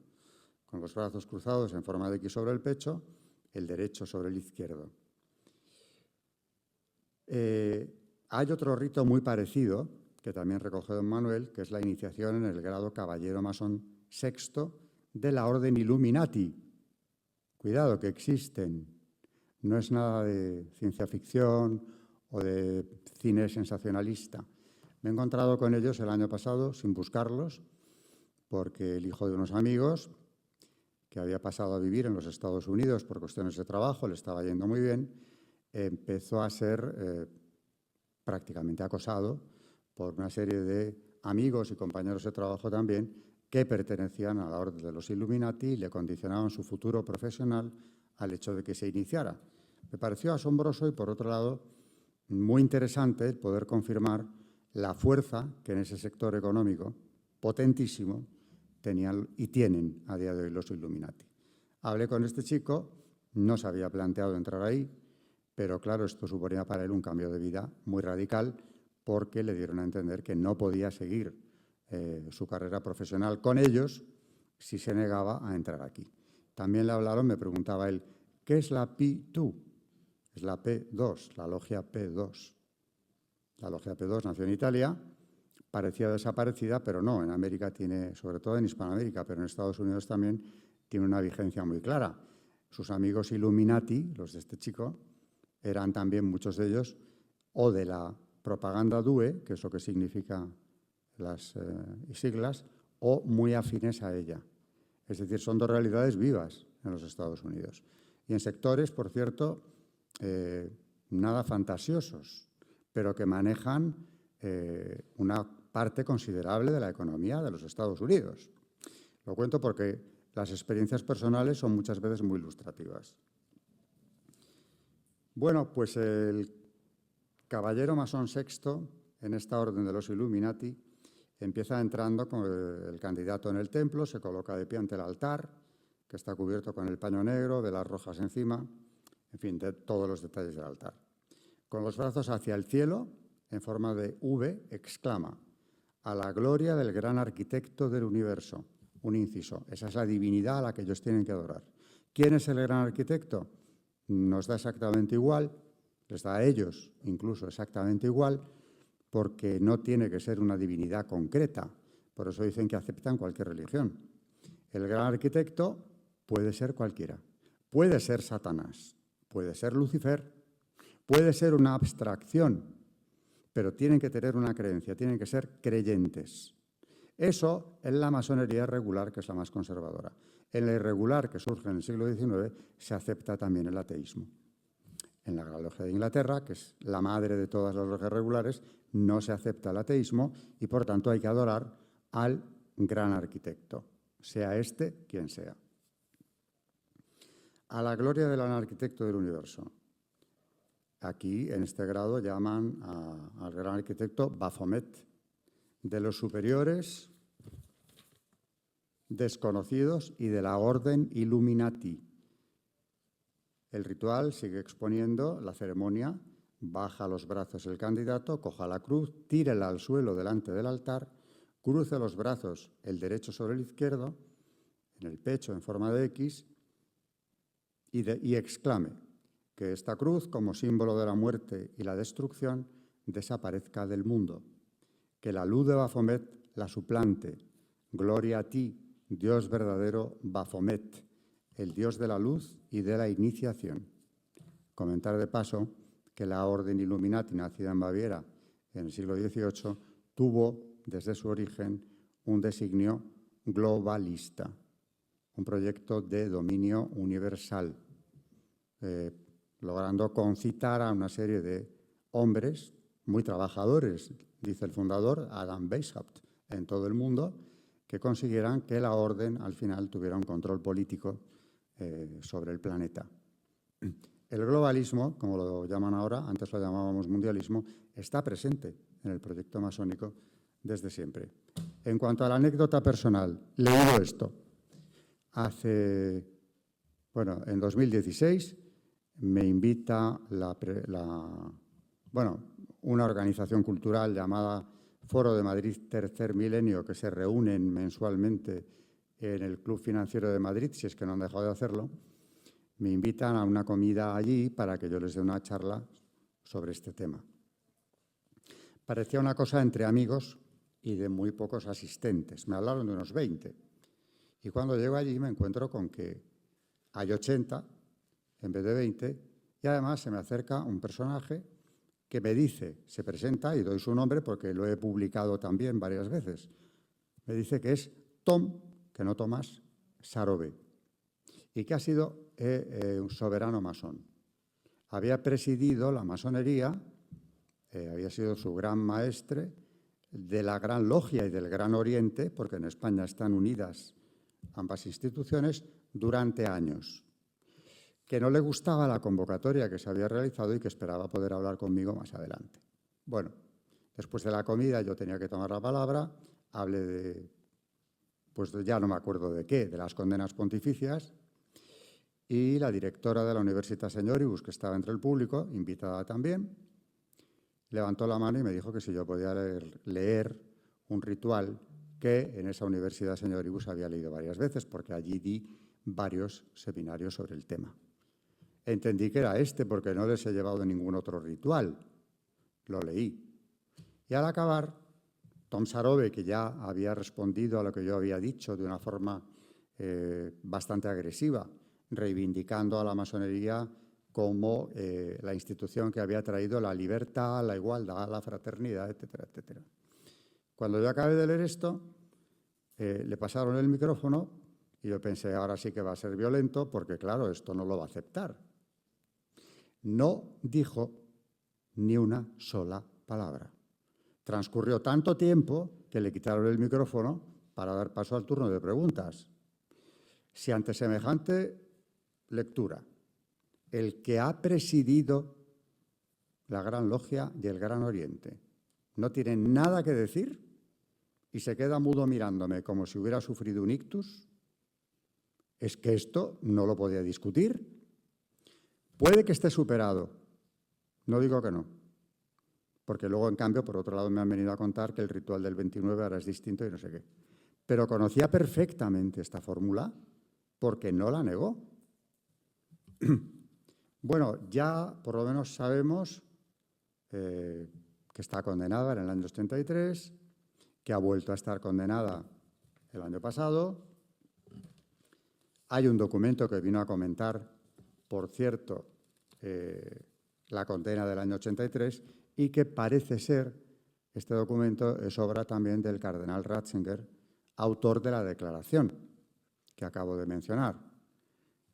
con los brazos cruzados en forma de X sobre el pecho, el derecho sobre el izquierdo. Hay otro rito muy parecido, que también recoge don Manuel, que es la iniciación en el grado caballero masón sexto de la orden Illuminati. Cuidado, que existen. No es nada de ciencia ficción o de cine sensacionalista. Me he encontrado con ellos el año pasado sin buscarlos, porque el hijo de unos amigos, que había pasado a vivir en los Estados Unidos por cuestiones de trabajo, le estaba yendo muy bien, empezó a ser prácticamente acosado por una serie de amigos y compañeros de trabajo también que pertenecían a la orden de los Illuminati y le condicionaban su futuro profesional al hecho de que se iniciara. Me pareció asombroso y, por otro lado, muy interesante el poder confirmar la fuerza que en ese sector económico, potentísimo, tenían y tienen a día de hoy los Illuminati. Hablé con este chico, no se había planteado entrar ahí, pero claro, esto suponía para él un cambio de vida muy radical porque le dieron a entender que no podía seguir su carrera profesional con ellos si se negaba a entrar aquí. También le hablaron, me preguntaba él, ¿qué es la P2? Es la P2, la logia P2. La logia P2 nació en Italia, parecía desaparecida, pero no, en América tiene, sobre todo en Hispanoamérica, pero en Estados Unidos también tiene una vigencia muy clara. Sus amigos Illuminati, los de este chico, eran también muchos de ellos o de la propaganda DUE, que es lo que significa las siglas, o muy afines a ella. Es decir, son dos realidades vivas en los Estados Unidos. Y en sectores, por cierto, nada fantasiosos, pero que manejan una parte considerable de la economía de los Estados Unidos. Lo cuento porque las experiencias personales son muchas veces muy ilustrativas. Bueno, pues el caballero masón sexto, en esta orden de los Illuminati, empieza entrando con el candidato en el templo, se coloca de pie ante el altar, que está cubierto con el paño negro, velas rojas encima, en fin, de todos los detalles del altar. Con los brazos hacia el cielo, en forma de V, exclama: «A la gloria del gran arquitecto del universo». Un inciso. Esa es la divinidad a la que ellos tienen que adorar. ¿Quién es el gran arquitecto? Nos da exactamente igual, les da a ellos incluso exactamente igual, porque no tiene que ser una divinidad concreta. Por eso dicen que aceptan cualquier religión. El gran arquitecto puede ser cualquiera. Puede ser Satanás, puede ser Lucifer, puede ser una abstracción, pero tienen que tener una creencia, tienen que ser creyentes. Eso en la masonería regular, que es la más conservadora. En la irregular, que surge en el siglo XIX, se acepta también el ateísmo. En la Gran Logia de Inglaterra, que es la madre de todas las logias regulares, no se acepta el ateísmo y, por tanto, hay que adorar al gran arquitecto, sea este quien sea. A la gloria del gran arquitecto del universo. Aquí, en este grado, llaman al gran arquitecto Baphomet. De los superiores desconocidos y de la orden Illuminati. El ritual sigue exponiendo la ceremonia, baja los brazos el candidato, coja la cruz, tírela al suelo delante del altar, cruce los brazos el derecho sobre el izquierdo, en el pecho en forma de X, y exclame que esta cruz, como símbolo de la muerte y la destrucción, desaparezca del mundo. Que la luz de Baphomet la suplante. Gloria a ti, Dios verdadero Baphomet, el Dios de la luz y de la iniciación. Comentar de paso que la orden Illuminati, nacida en Baviera en el siglo XVIII, tuvo desde su origen un designio globalista, un proyecto de dominio universal, logrando concitar a una serie de hombres muy trabajadores, dice el fundador, Adam Weishaupt, en todo el mundo, que consiguieran que la orden al final tuviera un control político sobre el planeta. El globalismo, como lo llaman ahora, antes lo llamábamos mundialismo, está presente en el proyecto masónico desde siempre. En cuanto a la anécdota personal, leído esto. En 2016 me invita una organización cultural llamada Foro de Madrid Tercer Milenio, que se reúnen mensualmente en el Club Financiero de Madrid, si es que no han dejado de hacerlo. Me invitan a una comida allí para que yo les dé una charla sobre este tema. Parecía una cosa entre amigos y de muy pocos asistentes. Me hablaron de unos 20. Y cuando llego allí me encuentro con que hay 80 en vez de 20 y además se me acerca un personaje que me dice, se presenta y doy su nombre porque lo he publicado también varias veces. Me dice que es Tom, que no Tomás, Sarovey, y que ha sido un soberano masón. Había presidido la masonería, había sido su gran maestre de la Gran Logia y del Gran Oriente, porque en España están unidas ambas instituciones, durante años. Que no le gustaba la convocatoria que se había realizado y que esperaba poder hablar conmigo más adelante. Bueno, después de la comida yo tenía que tomar la palabra, hablé de, pues ya no me acuerdo de qué, de las condenas pontificias, y la directora de la Universitas Señoribus, que estaba entre el público, invitada también, levantó la mano y me dijo que si yo podía leer un ritual que en esa Universidad Señoribus había leído varias veces, porque allí di varios seminarios sobre el tema. Entendí que era este porque no les he llevado ningún otro ritual. Lo leí. Y al acabar, Tom Sarobe, que ya había respondido a lo que yo había dicho de una forma bastante agresiva, reivindicando a la masonería como la institución que había traído la libertad, la igualdad, la fraternidad, etcétera, etcétera. Cuando yo acabé de leer esto, le pasaron el micrófono y yo pensé, ahora sí que va a ser violento porque, claro, esto no lo va a aceptar. No dijo ni una sola palabra. Transcurrió tanto tiempo que le quitaron el micrófono para dar paso al turno de preguntas. Si ante semejante lectura, el que ha presidido la Gran Logia y el Gran Oriente no tiene nada que decir y se queda mudo mirándome como si hubiera sufrido un ictus, es que esto no lo podía discutir. Puede que esté superado, no digo que no, porque luego, en cambio, por otro lado, me han venido a contar que el ritual del 29 ahora es distinto y no sé qué. Pero conocía perfectamente esta fórmula porque no la negó. Bueno, ya por lo menos sabemos que está condenada en el año 83, que ha vuelto a estar condenada el año pasado. Hay un documento que vino a comentar, por cierto, la condena del año 83 y que parece ser, este documento es obra también del cardenal Ratzinger, autor de la declaración que acabo de mencionar.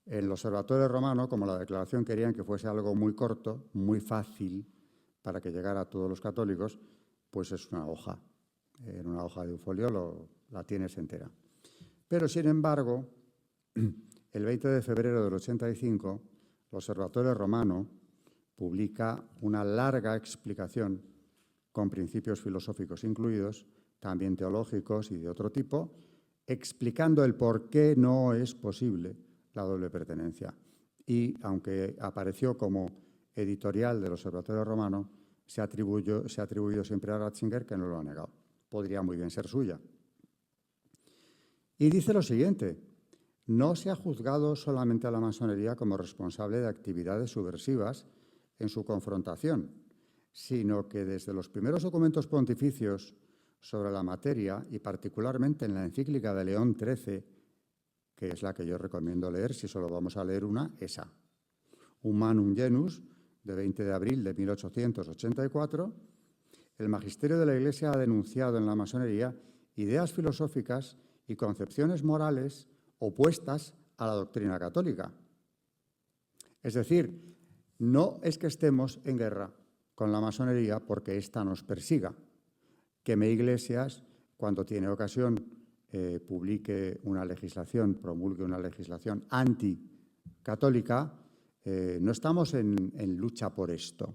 En el Observatorio Romano, como la declaración querían que fuese algo muy corto, muy fácil, para que llegara a todos los católicos, pues es una hoja. En una hoja de un folio la tienes entera. Pero, sin embargo, el 20 de febrero del 85, el Observatorio Romano publica una larga explicación con principios filosóficos incluidos, también teológicos y de otro tipo, explicando el por qué no es posible la doble pertenencia. Y, aunque apareció como editorial del Observatorio Romano, se ha atribuido siempre a Ratzinger, que no lo ha negado. Podría muy bien ser suya. Y dice lo siguiente: no se ha juzgado solamente a la masonería como responsable de actividades subversivas en su confrontación, sino que desde los primeros documentos pontificios sobre la materia, y particularmente en la encíclica de León XIII, que es la que yo recomiendo leer, si solo vamos a leer una, esa, Humanum Genus, de 20 de abril de 1884, el magisterio de la Iglesia ha denunciado en la masonería ideas filosóficas y concepciones morales opuestas a la doctrina católica. Es decir, no es que estemos en guerra con la masonería porque ésta nos persiga. Queme Iglesias, cuando tiene ocasión, publique una legislación, promulgue una legislación anticatólica, no estamos en lucha por esto.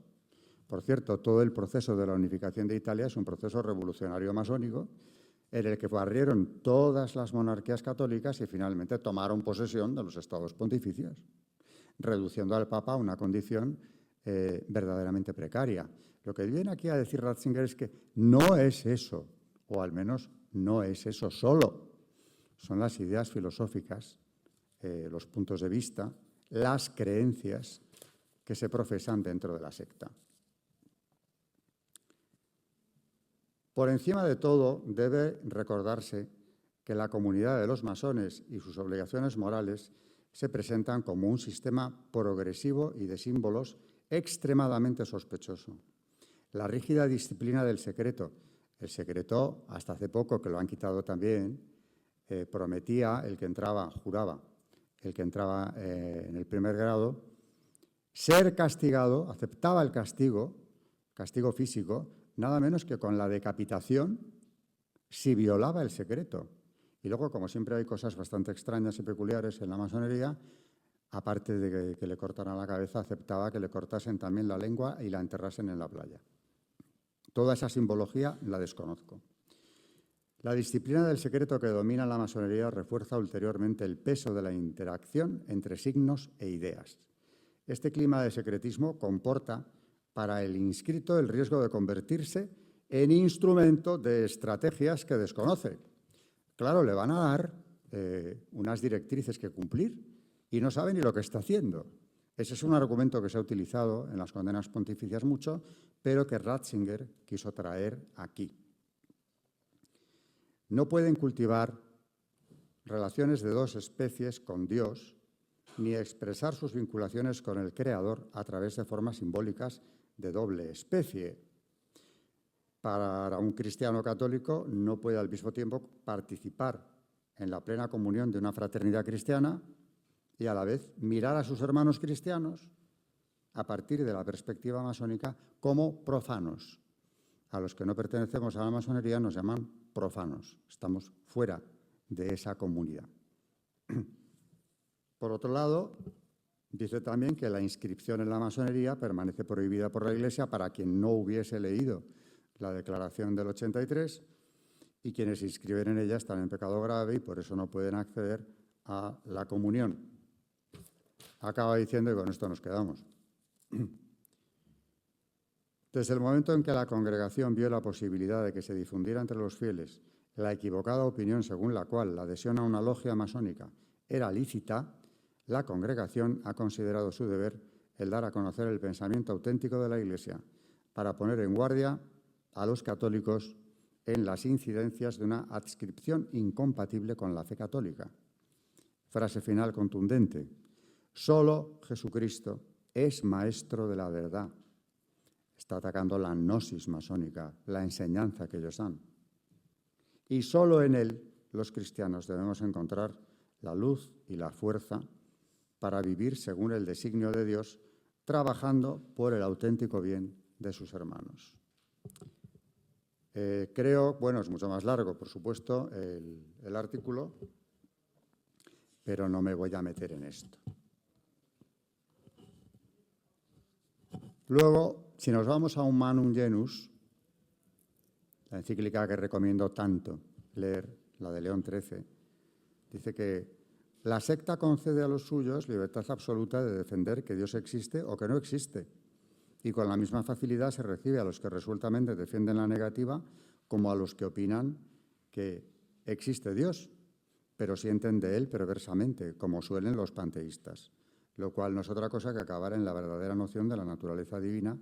Por cierto, todo el proceso de la unificación de Italia es un proceso revolucionario masónico en el que barrieron todas las monarquías católicas y finalmente tomaron posesión de los estados pontificios, reduciendo al Papa a una condición verdaderamente precaria. Lo que viene aquí a decir Ratzinger es que no es eso, o al menos no es eso solo. Son las ideas filosóficas, los puntos de vista, las creencias que se profesan dentro de la secta. Por encima de todo, debe recordarse que la comunidad de los masones y sus obligaciones morales se presentan como un sistema progresivo y de símbolos extremadamente sospechoso. La rígida disciplina del secreto, el secreto, hasta hace poco, que lo han quitado también, prometía, el que entraba, juraba, el que entraba en el primer grado, ser castigado, aceptaba el castigo físico, nada menos que con la decapitación si violaba el secreto. Y luego, como siempre hay cosas bastante extrañas y peculiares en la masonería, aparte de que le cortaran la cabeza, aceptaba que le cortasen también la lengua y la enterrasen en la playa. Toda esa simbología la desconozco. La disciplina del secreto que domina la masonería refuerza ulteriormente el peso de la interacción entre signos e ideas. Este clima de secretismo comporta para el inscrito el riesgo de convertirse en instrumento de estrategias que desconoce. Claro, le van a dar unas directrices que cumplir y no sabe ni lo que está haciendo. Ese es un argumento que se ha utilizado en las condenas pontificias mucho, pero que Ratzinger quiso traer aquí. No pueden cultivar relaciones de dos especies con Dios ni expresar sus vinculaciones con el Creador a través de formas simbólicas de doble especie. Para un cristiano católico no puede al mismo tiempo participar en la plena comunión de una fraternidad cristiana y a la vez mirar a sus hermanos cristianos a partir de la perspectiva masónica como profanos. A los que no pertenecemos a la masonería nos llaman profanos, estamos fuera de esa comunidad. Por otro lado, dice también que la inscripción en la masonería permanece prohibida por la Iglesia para quien no hubiese leído la Declaración del 83 y quienes se inscriben en ella están en pecado grave y por eso no pueden acceder a la comunión. Acaba diciendo, y con esto nos quedamos. Desde el momento en que la congregación vio la posibilidad de que se difundiera entre los fieles la equivocada opinión según la cual la adhesión a una logia masónica era lícita, la congregación ha considerado su deber el dar a conocer el pensamiento auténtico de la Iglesia para poner en guardia a los católicos en las incidencias de una adscripción incompatible con la fe católica. Frase final contundente. Solo Jesucristo es maestro de la verdad. Está atacando la gnosis masónica, la enseñanza que ellos dan. Y solo en él los cristianos debemos encontrar la luz y la fuerza para vivir según el designio de Dios, trabajando por el auténtico bien de sus hermanos. Creo, bueno, es mucho más largo, por supuesto, el artículo, pero no me voy a meter en esto. Luego, si nos vamos a Humanum Genus, la encíclica que recomiendo tanto leer, la de León XIII, dice que la secta concede a los suyos libertad absoluta de defender que Dios existe o que no existe, y con la misma facilidad se recibe a los que resueltamente defienden la negativa como a los que opinan que existe Dios, pero sienten de él perversamente, como suelen los panteístas, lo cual no es otra cosa que acabar en la verdadera noción de la naturaleza divina,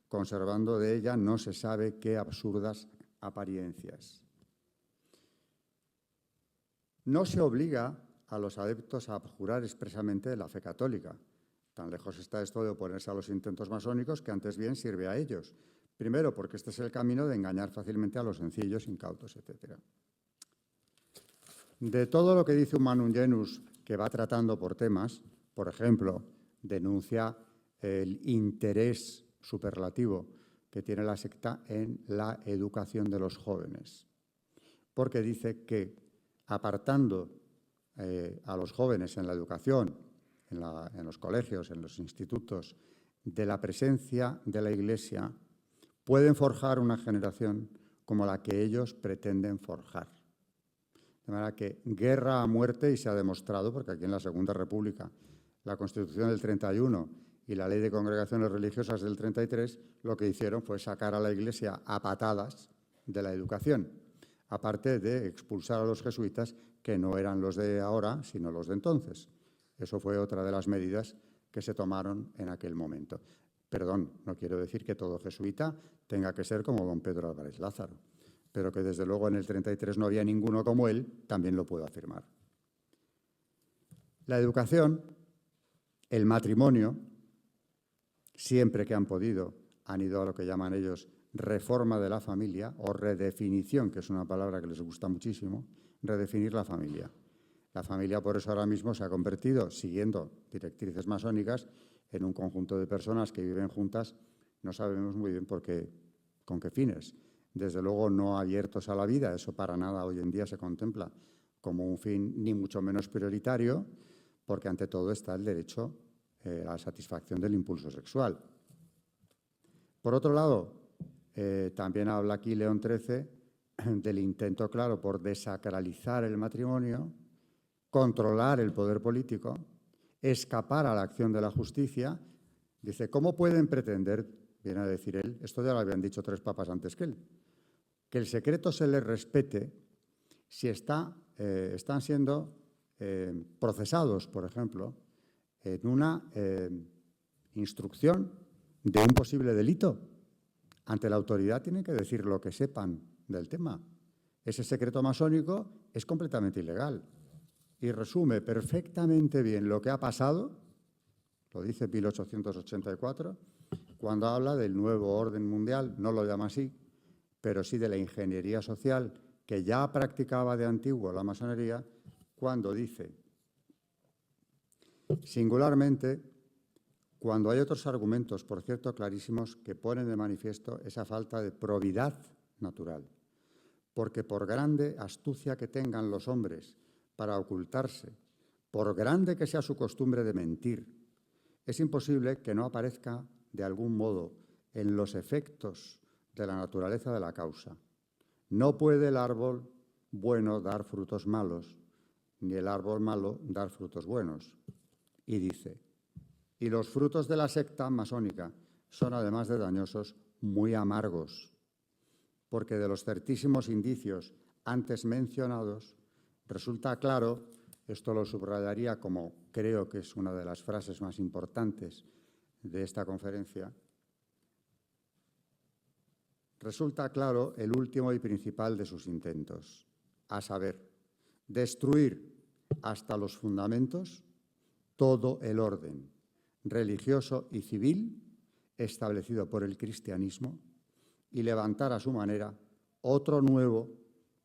conservando de ella no se sabe qué absurdas apariencias. No se obliga a los adeptos a abjurar expresamente la fe católica. Tan lejos está esto de oponerse a los intentos masónicos que antes bien sirve a ellos. Primero, porque este es el camino de engañar fácilmente a los sencillos, incautos, etc. De todo lo que dice Humanum Genus, que va tratando por temas, por ejemplo, denuncia el interés superlativo que tiene la secta en la educación de los jóvenes, porque dice que apartando a los jóvenes en la educación, en los colegios, en los institutos, de la presencia de la Iglesia, pueden forjar una generación como la que ellos pretenden forjar. De manera que guerra a muerte, y se ha demostrado, porque aquí en la Segunda República, la Constitución del 31 y la Ley de Congregaciones Religiosas del 33, lo que hicieron fue sacar a la Iglesia a patadas de la educación, aparte de expulsar a los jesuitas, que no eran los de ahora, sino los de entonces. Eso fue otra de las medidas que se tomaron en aquel momento. Perdón, no quiero decir que todo jesuita tenga que ser como don Pedro Álvarez Lázaro, pero que desde luego en el 33 no había ninguno como él, también lo puedo afirmar. La educación, el matrimonio, siempre que han podido, han ido a lo que llaman ellos reforma de la familia o redefinición, que es una palabra que les gusta muchísimo, redefinir la familia. La familia, por eso, ahora mismo se ha convertido, siguiendo directrices masónicas, en un conjunto de personas que viven juntas, no sabemos muy bien con qué fines. Desde luego no abiertos a la vida, eso para nada hoy en día se contempla como un fin ni mucho menos prioritario, porque ante todo está el derecho a la satisfacción del impulso sexual. Por otro lado, también habla aquí León XIII del intento claro por desacralizar el matrimonio, controlar el poder político, escapar a la acción de la justicia. Dice, ¿cómo pueden pretender, viene a decir él, esto ya lo habían dicho 3 papas antes que él, que el secreto se les respete si están siendo procesados, por ejemplo, en una instrucción de un posible delito? Ante la autoridad tienen que decir lo que sepan del tema. Ese secreto masónico es completamente ilegal y resume perfectamente bien lo que ha pasado, lo dice 1884, cuando habla del nuevo orden mundial, no lo llama así, pero sí de la ingeniería social que ya practicaba de antiguo la masonería, cuando dice, singularmente, cuando hay otros argumentos, por cierto, clarísimos, que ponen de manifiesto esa falta de probidad natural. Porque por grande astucia que tengan los hombres para ocultarse, por grande que sea su costumbre de mentir, es imposible que no aparezca de algún modo en los efectos de la naturaleza de la causa. No puede el árbol bueno dar frutos malos, ni el árbol malo dar frutos buenos. Y dice, y los frutos de la secta masónica son, además de dañosos, muy amargos, porque de los certísimos indicios antes mencionados resulta claro, esto lo subrayaría como creo que es una de las frases más importantes de esta conferencia, resulta claro el último y principal de sus intentos, a saber, destruir hasta los fundamentos todo el orden religioso y civil establecido por el cristianismo y levantar a su manera otro nuevo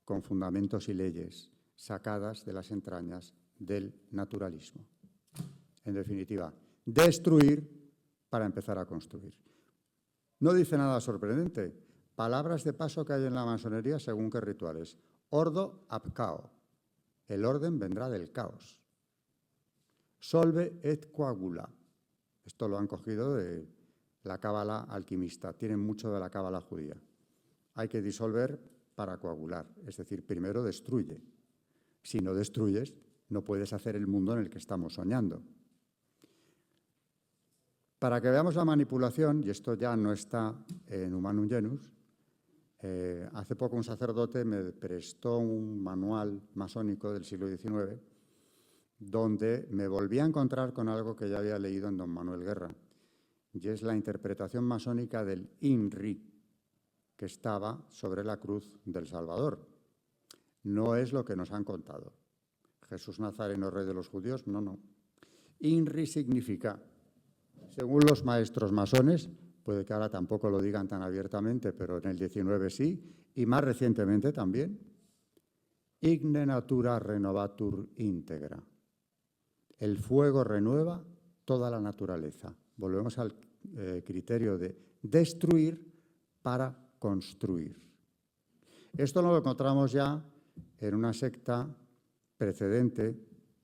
con fundamentos y leyes sacadas de las entrañas del naturalismo. En definitiva, destruir para empezar a construir. No dice nada sorprendente. Palabras de paso que hay en la masonería según qué rituales. Ordo ab cao. El orden vendrá del caos. Solve et coagula. Esto lo han cogido de la cábala alquimista. Tienen mucho de la cábala judía. Hay que disolver para coagular. Es decir, primero destruye. Si no destruyes, no puedes hacer el mundo en el que estamos soñando. Para que veamos la manipulación, y esto ya no está en Humanum Genus, hace poco un sacerdote me prestó un manual masónico del siglo XIX donde me volví a encontrar con algo que ya había leído en don Manuel Guerra, y es la interpretación masónica del INRI, que estaba sobre la cruz del Salvador. No es lo que nos han contado. Jesús Nazareno, rey de los judíos, no, no. INRI significa, según los maestros masones, puede que ahora tampoco lo digan tan abiertamente, pero en el 19 sí, y más recientemente también, Igne natura renovatur integra. El fuego renueva toda la naturaleza. Volvemos al criterio de destruir para construir. Esto lo encontramos ya en una secta precedente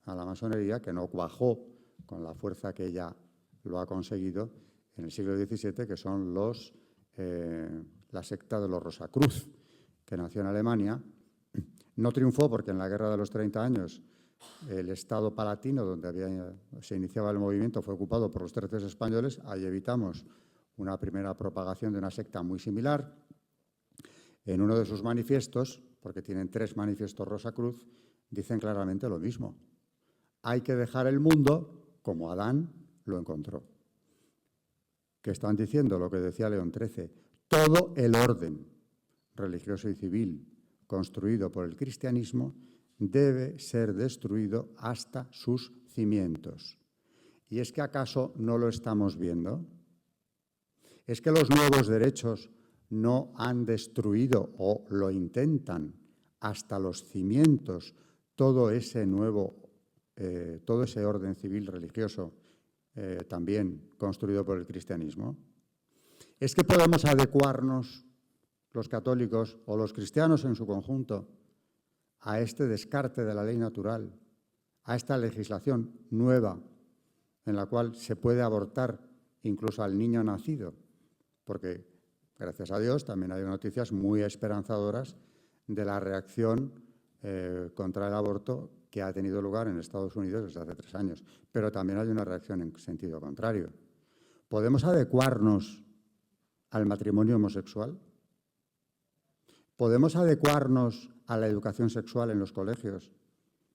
a la masonería que no cuajó con la fuerza que ya lo ha conseguido en el siglo XVII, que son la secta de los Rosacruz, que nació en Alemania. No triunfó porque en la Guerra de los 30 años el Estado palatino, donde se iniciaba el movimiento, fue ocupado por los tercios españoles. Ahí evitamos una primera propagación de una secta muy similar. En uno de sus manifiestos, porque tienen 3 manifiestos Rosacruz, dicen claramente lo mismo. Hay que dejar el mundo como Adán lo encontró. Que están diciendo lo que decía León XIII, todo el orden religioso y civil construido por el cristianismo debe ser destruido hasta sus cimientos. ¿Y es que acaso no lo estamos viendo? ¿Es que los nuevos derechos no han destruido o lo intentan hasta los cimientos todo ese orden civil religioso también construido por el cristianismo? ¿Es que podemos adecuarnos los católicos o los cristianos en su conjunto a este descarte de la ley natural, a esta legislación nueva en la cual se puede abortar incluso al niño nacido? Porque, gracias a Dios, también hay noticias muy esperanzadoras de la reacción contra el aborto que ha tenido lugar en Estados Unidos desde hace 3 años. Pero también hay una reacción en sentido contrario. ¿Podemos adecuarnos al matrimonio homosexual? ¿Podemos adecuarnos a la educación sexual en los colegios,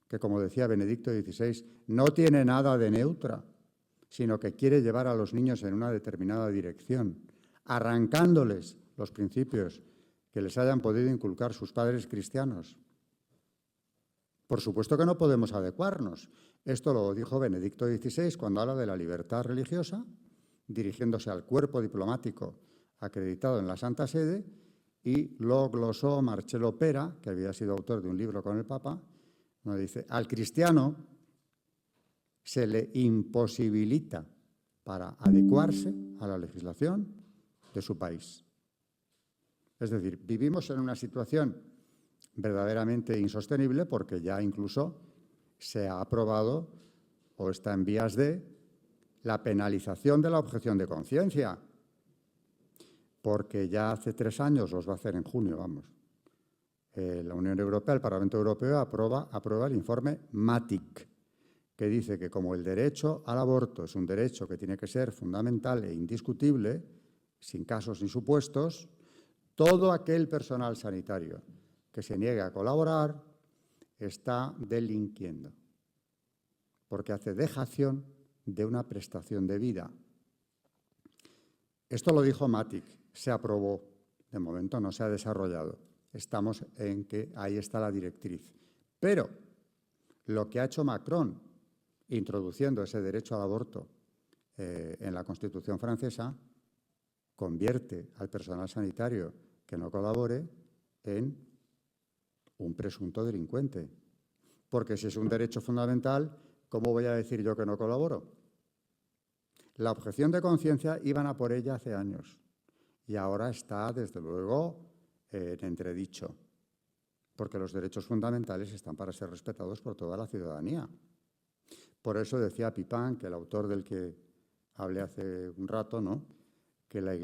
que, como decía Benedicto XVI, no tiene nada de neutra, sino que quiere llevar a los niños en una determinada dirección, arrancándoles los principios que les hayan podido inculcar sus padres cristianos? Por supuesto que no podemos adecuarnos. Esto lo dijo Benedicto XVI cuando habla de la libertad religiosa, dirigiéndose al cuerpo diplomático acreditado en la Santa Sede, y lo glosó Marcello Pera, que había sido autor de un libro con el Papa, donde dice: al cristiano se le imposibilita para adecuarse a la legislación de su país. Es decir, vivimos en una situación verdaderamente insostenible porque ya incluso se ha aprobado o está en vías de la penalización de la objeción de conciencia, porque ya hace 3 años, los va a hacer en junio, vamos, la Unión Europea, el Parlamento Europeo, aprueba el informe MATIC, que dice que como el derecho al aborto es un derecho que tiene que ser fundamental e indiscutible, sin casos ni supuestos, todo aquel personal sanitario que se niegue a colaborar está delinquiendo, porque hace dejación de una prestación de vida. Esto lo dijo MATIC, se aprobó, de momento no se ha desarrollado. Estamos en que ahí está la directriz. Pero lo que ha hecho Macron, introduciendo ese derecho al aborto en la Constitución francesa, convierte al personal sanitario que no colabore en un presunto delincuente. Porque si es un derecho fundamental, ¿cómo voy a decir yo que no colaboro? La objeción de conciencia iban a por ella hace años y ahora está, desde luego, en entredicho, porque los derechos fundamentales están para ser respetados por toda la ciudadanía. Por eso decía Pipin, que el autor del que hablé hace un rato, ¿no?, que la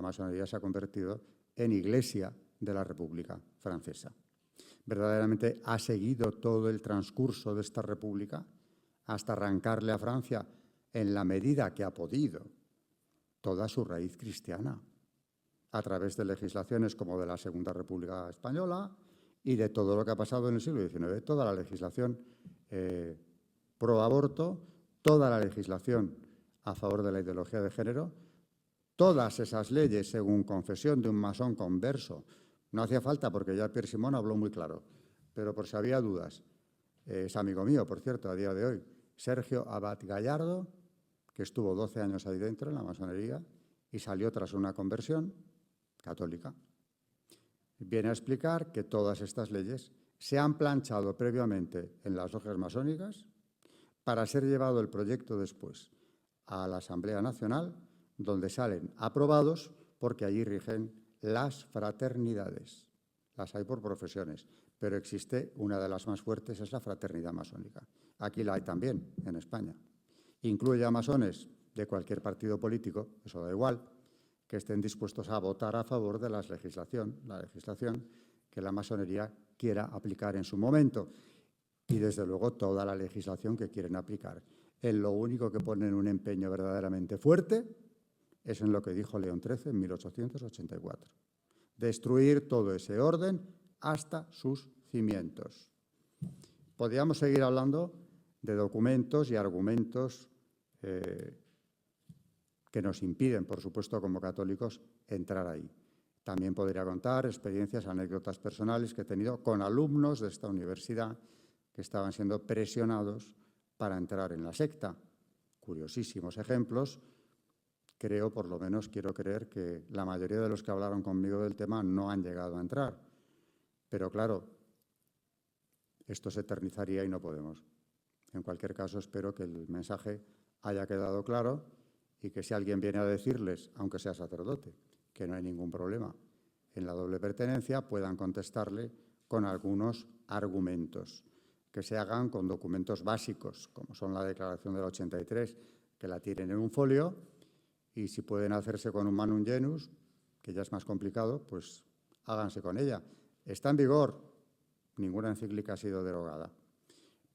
masonería se ha convertido en iglesia de la República Francesa. Verdaderamente ha seguido todo el transcurso de esta república hasta arrancarle a Francia, en la medida que ha podido, toda su raíz cristiana, a través de legislaciones como de la Segunda República Española y de todo lo que ha pasado en el siglo XIX, toda la legislación pro aborto, toda la legislación a favor de la ideología de género, todas esas leyes según confesión de un masón converso. No hacía falta porque ya Pierre Simon habló muy claro, pero por si había dudas, es amigo mío, por cierto, a día de hoy, Sergio Abad Gallardo, que estuvo 12 años ahí dentro en la masonería y salió tras una conversión católica. Viene a explicar que todas estas leyes se han planchado previamente en las logias masónicas para ser llevado el proyecto después a la Asamblea Nacional, donde salen aprobados porque allí rigen las fraternidades. Las hay por profesiones, pero existe una de las más fuertes, es la fraternidad masónica. Aquí la hay también, en España. Incluye a masones de cualquier partido político, eso da igual, que estén dispuestos a votar a favor de la legislación que la masonería quiera aplicar en su momento. Y, desde luego, toda la legislación que quieren aplicar. En lo único que ponen un empeño verdaderamente fuerte es en lo que dijo León XIII en 1884. Destruir todo ese orden hasta sus cimientos. Podríamos seguir hablando de documentos y argumentos que nos impiden, por supuesto, como católicos, entrar ahí. También podría contar experiencias, anécdotas personales que he tenido con alumnos de esta universidad que estaban siendo presionados para entrar en la secta. Curiosísimos ejemplos. Creo, por lo menos quiero creer, que la mayoría de los que hablaron conmigo del tema no han llegado a entrar. Pero claro, esto se eternizaría y no podemos. En cualquier caso, espero que el mensaje haya quedado claro y que si alguien viene a decirles, aunque sea sacerdote, que no hay ningún problema en la doble pertenencia, puedan contestarle con algunos argumentos, que se hagan con documentos básicos, como son la Declaración del 83, que la tienen en un folio, y si pueden hacerse con un manum genus, que ya es más complicado, pues háganse con ella. Está en vigor, ninguna encíclica ha sido derogada,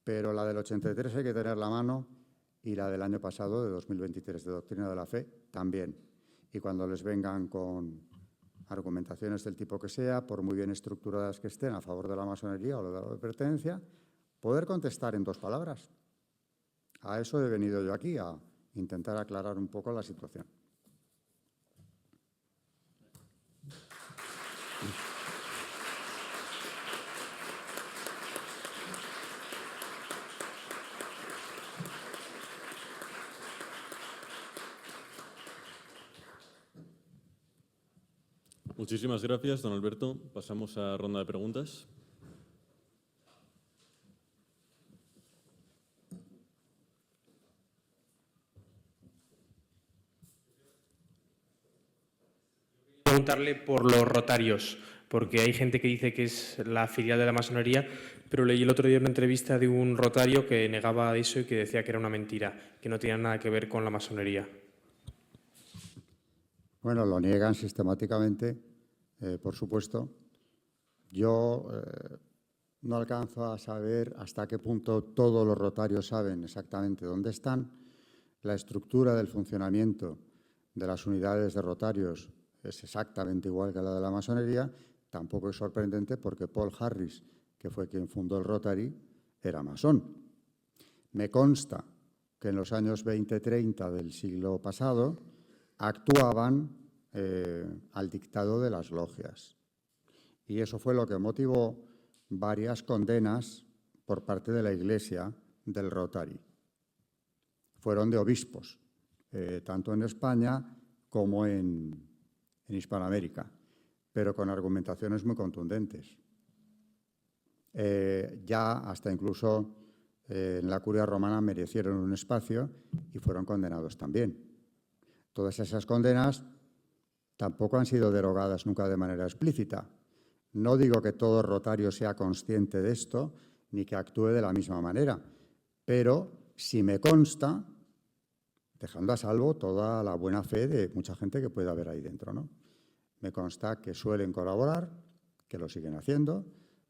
pero la del 83 hay que tenerla a mano y la del año pasado, de 2023, de Doctrina de la Fe, también. Y cuando les vengan con argumentaciones del tipo que sea, por muy bien estructuradas que estén a favor de la masonería o de la pertenencia, poder contestar en 2 palabras. A eso he venido yo aquí, a intentar aclarar un poco la situación. Muchísimas gracias, don Alberto. Pasamos a ronda de preguntas. Preguntarle por los rotarios, porque hay gente que dice que es la filial de la masonería, pero leí el otro día una entrevista de un rotario que negaba eso y que decía que era una mentira, que no tenía nada que ver con la masonería. Bueno, lo niegan sistemáticamente, por supuesto. Yo no alcanzo a saber hasta qué punto todos los rotarios saben exactamente dónde están. La estructura del funcionamiento de las unidades de rotarios es exactamente igual que la de la masonería. Tampoco es sorprendente porque Paul Harris, que fue quien fundó el Rotary, era masón. Me consta que en los años 20-30 del siglo pasado actuaban al dictado de las logias. Y eso fue lo que motivó varias condenas por parte de la Iglesia del Rotary. Fueron de obispos, tanto en España como en Hispanoamérica, pero con argumentaciones muy contundentes. Ya hasta incluso en la Curia Romana merecieron un espacio y fueron condenados también. Todas esas condenas tampoco han sido derogadas nunca de manera explícita. No digo que todo rotario sea consciente de esto, ni que actúe de la misma manera, pero sí me consta, dejando a salvo toda la buena fe de mucha gente que puede haber ahí dentro, ¿no? Me consta que suelen colaborar, que lo siguen haciendo.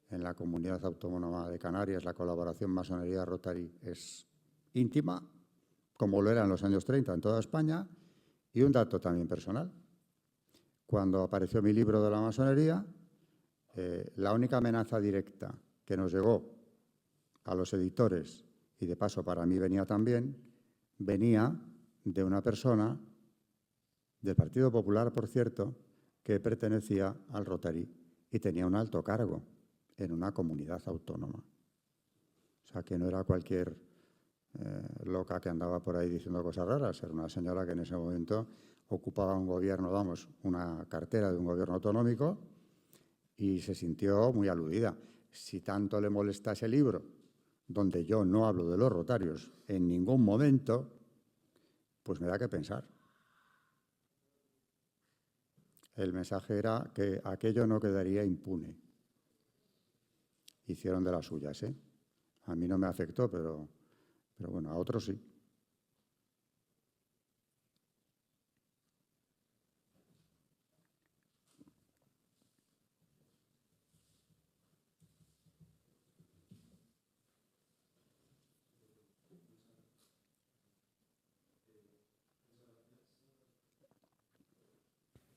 En la Comunidad Autónoma de Canarias la colaboración masonería-Rotary es íntima, como lo era en los años 30 en toda España. Y un dato también personal. Cuando apareció mi libro de la masonería, la única amenaza directa que nos llegó a los editores, y de paso para mí venía también, venía de una persona del Partido Popular, por cierto, que pertenecía al Rotary y tenía un alto cargo en una comunidad autónoma. O sea, que no era cualquier loca que andaba por ahí diciendo cosas raras, era una señora que en ese momento ocupaba un gobierno, vamos, una cartera de un gobierno autonómico y se sintió muy aludida. Si tanto le molesta ese libro, donde yo no hablo de los rotarios en ningún momento, pues me da que pensar. El mensaje era que aquello no quedaría impune. Hicieron de las suyas, ¿eh? A mí no me afectó, pero bueno, a otros sí.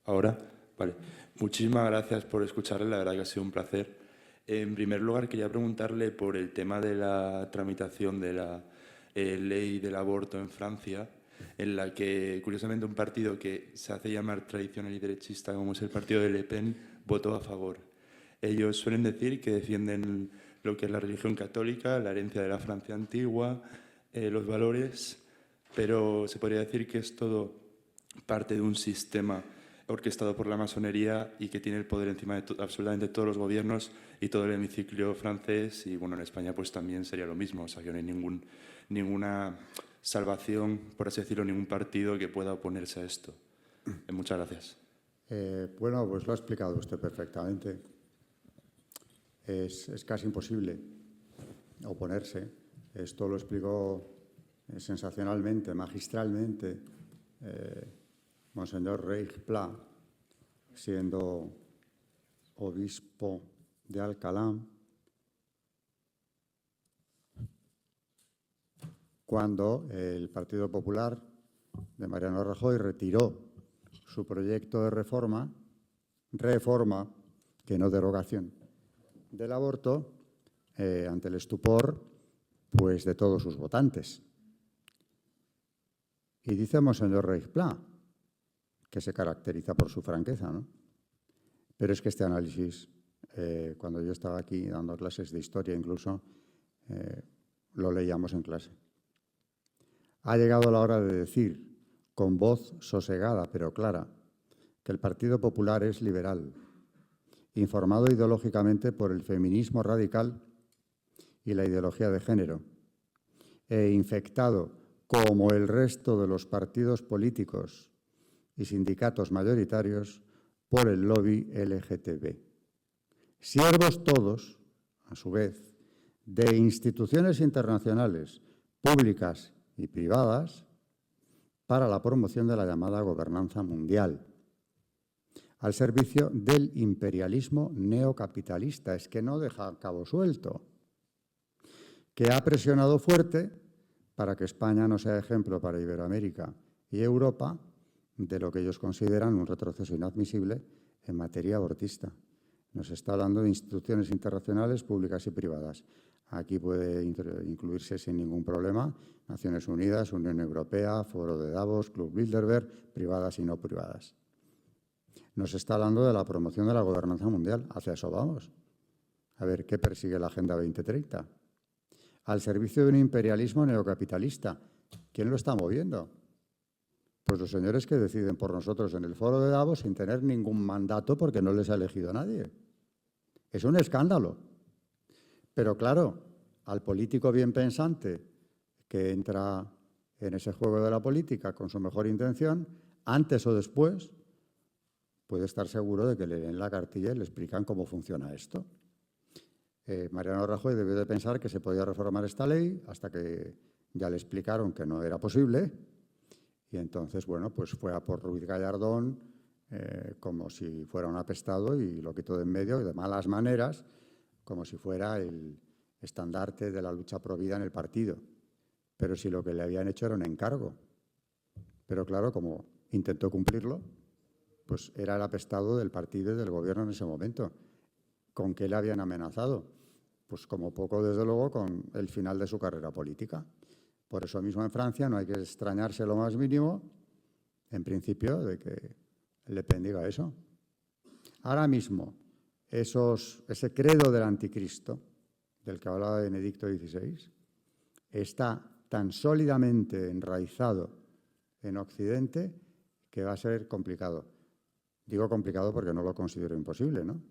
Ahora, vale. Muchísimas gracias por escucharle, la verdad que ha sido un placer. En primer lugar, quería preguntarle por el tema de la tramitación de la ley del aborto en Francia, en la que, curiosamente, un partido que se hace llamar tradicional y derechista, como es el partido de Le Pen, votó a favor. Ellos suelen decir que defienden lo que es la religión católica, la herencia de la Francia antigua, los valores, pero se podría decir que es todo parte de un sistema orquestado por la masonería y que tiene el poder encima de absolutamente todos los gobiernos y todo el hemiciclo francés, y bueno, en España pues también sería lo mismo, o sea que no hay ninguna salvación, por así decirlo, ningún partido que pueda oponerse a esto. Muchas gracias. Bueno, pues lo ha explicado usted perfectamente. Es casi imposible oponerse. Esto lo explicó sensacionalmente, magistralmente, Monseñor Reich Pla, siendo obispo de Alcalá, cuando el Partido Popular de Mariano Rajoy retiró su proyecto de reforma, que no derogación, del aborto, ante el estupor pues, de todos sus votantes. Y dice Monseñor Reich-Pla, que se caracteriza por su franqueza, ¿no? Pero es que este análisis, cuando yo estaba aquí dando clases de historia incluso, lo leíamos en clase. Ha llegado la hora de decir, con voz sosegada pero clara, que el Partido Popular es liberal, informado ideológicamente por el feminismo radical y la ideología de género, e infectado, como el resto de los partidos políticos y sindicatos mayoritarios, por el lobby LGTB. Siervos todos, a su vez, de instituciones internacionales, públicas y privadas, para la promoción de la llamada gobernanza mundial, al servicio del imperialismo neocapitalista. Es que no deja cabo suelto, que ha presionado fuerte para que España no sea ejemplo para Iberoamérica y Europa de lo que ellos consideran un retroceso inadmisible en materia abortista. Nos está hablando de instituciones internacionales públicas y privadas. Aquí puede incluirse sin ningún problema Naciones Unidas, Unión Europea, Foro de Davos, Club Bilderberg, privadas y no privadas. Nos está hablando de la promoción de la gobernanza mundial. Hacia eso vamos. A ver, ¿qué persigue la Agenda 2030? Al servicio de un imperialismo neocapitalista. ¿Quién lo está moviendo? Pues los señores que deciden por nosotros en el Foro de Davos sin tener ningún mandato porque no les ha elegido nadie. Es un escándalo. Pero claro, al político bien pensante que entra en ese juego de la política con su mejor intención, antes o después, puede estar seguro de que le leen la cartilla y le explican cómo funciona esto. Mariano Rajoy debió de pensar que se podía reformar esta ley hasta que ya le explicaron que no era posible. Y entonces, bueno, pues fue a por Ruiz Gallardón como si fuera un apestado y lo quitó de en medio de malas maneras, como si fuera el estandarte de la lucha pro vida en el partido. Pero si lo que le habían hecho era un encargo. Pero claro, como intentó cumplirlo, pues era el apestado del partido y del gobierno en ese momento. ¿Con qué le habían amenazado? Pues como poco, desde luego, con el final de su carrera política. Por eso mismo en Francia no hay que extrañarse lo más mínimo, en principio, de que Le Pen diga eso. Ahora mismo, ese credo del anticristo, del que hablaba Benedicto XVI, está tan sólidamente enraizado en Occidente que va a ser complicado. Digo complicado porque no lo considero imposible, ¿no?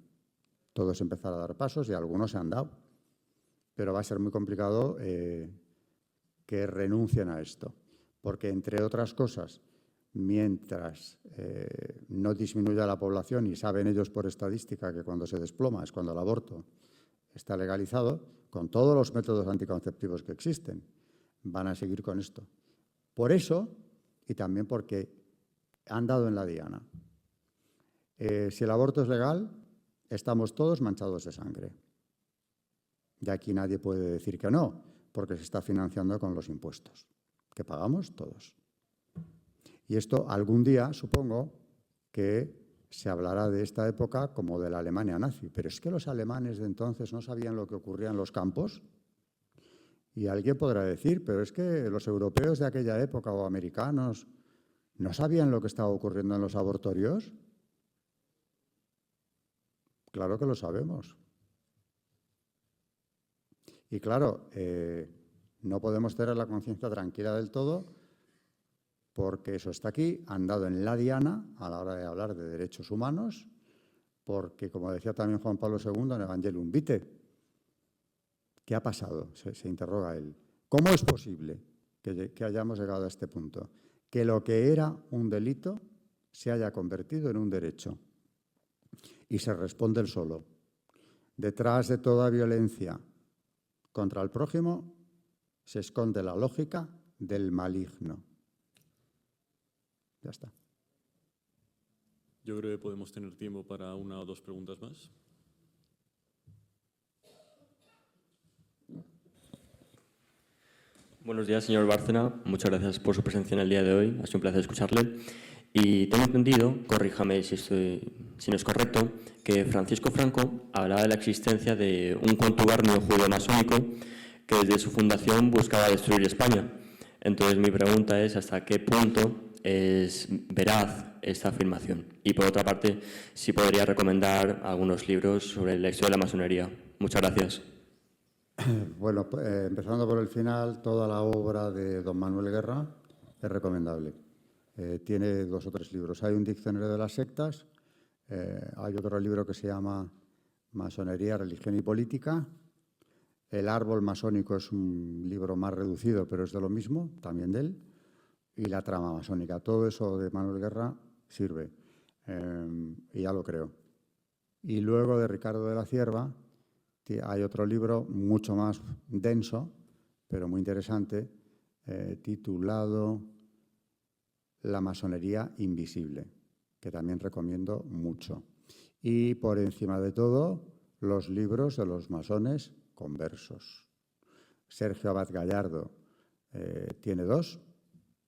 Todo es empezar a dar pasos y algunos se han dado. Pero va a ser muy complicado que renuncien a esto. Porque, entre otras cosas, mientras no disminuya la población, y saben ellos por estadística que cuando se desploma es cuando el aborto está legalizado, con todos los métodos anticonceptivos que existen, van a seguir con esto. Por eso, y también porque han dado en la diana. Si el aborto es legal, estamos todos manchados de sangre. Y aquí nadie puede decir que no, porque se está financiando con los impuestos, que pagamos todos. Y esto algún día, supongo, que se hablará de esta época como de la Alemania nazi. Pero es que los alemanes de entonces no sabían lo que ocurría en los campos. Y alguien podrá decir, pero es que los europeos de aquella época o americanos no sabían lo que estaba ocurriendo en los abortorios. Claro que lo sabemos. Y claro, no podemos tener la conciencia tranquila del todo porque eso está aquí, han dado en la diana a la hora de hablar de derechos humanos, porque, como decía también Juan Pablo II en Evangelium Vitae, ¿qué ha pasado? Se interroga él. ¿Cómo es posible que hayamos llegado a este punto? Que lo que era un delito se haya convertido en un derecho. Y se responde él solo. Detrás de toda violencia contra el prójimo se esconde la lógica del maligno. Ya está. Yo creo que podemos tener tiempo para una o dos preguntas más. Buenos días, señor Bárcena. Muchas gracias por su presencia en el día de hoy. Ha sido un placer escucharle. Y tengo entendido, corríjame si no es correcto, que Francisco Franco hablaba de la existencia de un contubernio judeo-masónico que desde su fundación buscaba destruir España. Entonces, mi pregunta es ¿hasta qué punto es veraz esta afirmación? Y, por otra parte, si podría recomendar algunos libros sobre la historia de la masonería. Muchas gracias. Bueno, empezando por el final, toda la obra de don Manuel Guerra es recomendable. Tiene 2 o 3 libros. Hay un diccionario de las sectas, hay otro libro que se llama Masonería, Religión y Política. El árbol masónico es un libro más reducido, pero es de lo mismo, también de él. Y la trama masónica. Todo eso de Manuel Guerra sirve, y ya lo creo. Y luego de Ricardo de la Cierva hay otro libro mucho más denso, pero muy interesante, titulado La masonería invisible, que también recomiendo mucho. Y por encima de todo, los libros de los masones conversos. Sergio Abad Gallardo tiene 2,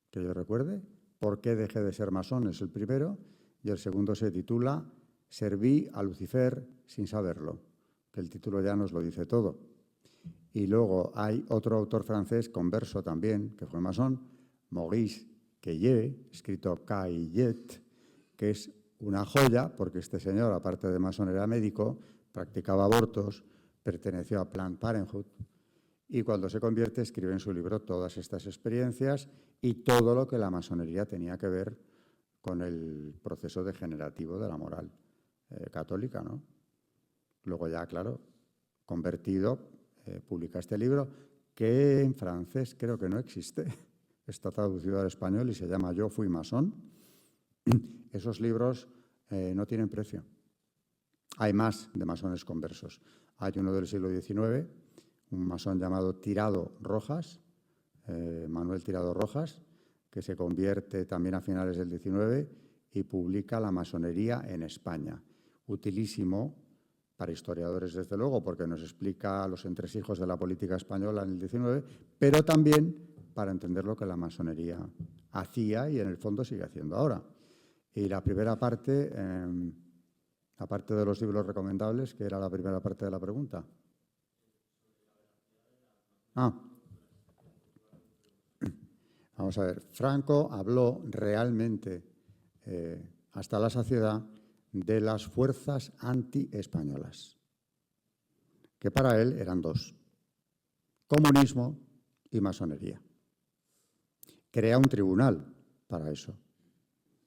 que yo recuerde. ¿Por qué dejé de ser masón? Es el primero. Y el segundo se titula Serví a Lucifer sin saberlo, que el título ya nos lo dice todo. Y luego hay otro autor francés, converso también, que fue masón, Maurice Queillet, escrito Caillet, que es una joya, porque este señor, aparte de masón, era médico, practicaba abortos, perteneció a Planned Parenthood, y cuando se convierte escribe en su libro todas estas experiencias y todo lo que la masonería tenía que ver con el proceso degenerativo de la moral católica, ¿no? Luego ya, claro, convertido, publica este libro, que en francés creo que no existe, está traducido al español y se llama Yo fui masón. Esos libros no tienen precio. Hay más de masones conversos. Hay uno del siglo XIX, un masón llamado Tirado Rojas, Manuel Tirado Rojas, que se convierte también a finales del XIX y publica La masonería en España. Utilísimo para historiadores, desde luego, porque nos explica los entresijos de la política española en el XIX, pero también para entender lo que la masonería hacía y en el fondo sigue haciendo ahora. Y la primera parte, aparte de los libros recomendables, que era la primera parte de la pregunta. Vamos a ver, Franco habló realmente hasta la saciedad de las fuerzas anti-españolas, que para él eran 2, comunismo y masonería. Crea un tribunal para eso,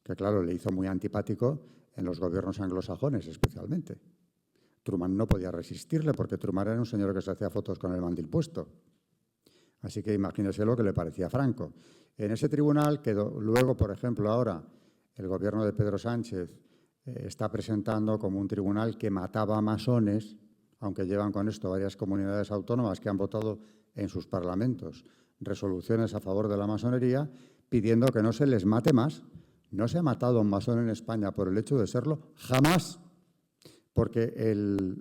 que claro, le hizo muy antipático en los gobiernos anglosajones especialmente. Truman no podía resistirle porque Truman era un señor que se hacía fotos con el mandil puesto. Así que imagínese lo que le parecía a Franco. En ese tribunal quedó, luego, por ejemplo, ahora el gobierno de Pedro Sánchez está presentando como un tribunal que mataba a masones, aunque llevan con esto varias comunidades autónomas que han votado en sus parlamentos resoluciones a favor de la masonería, pidiendo que no se les mate más. No se ha matado a un masón en España por el hecho de serlo, jamás, porque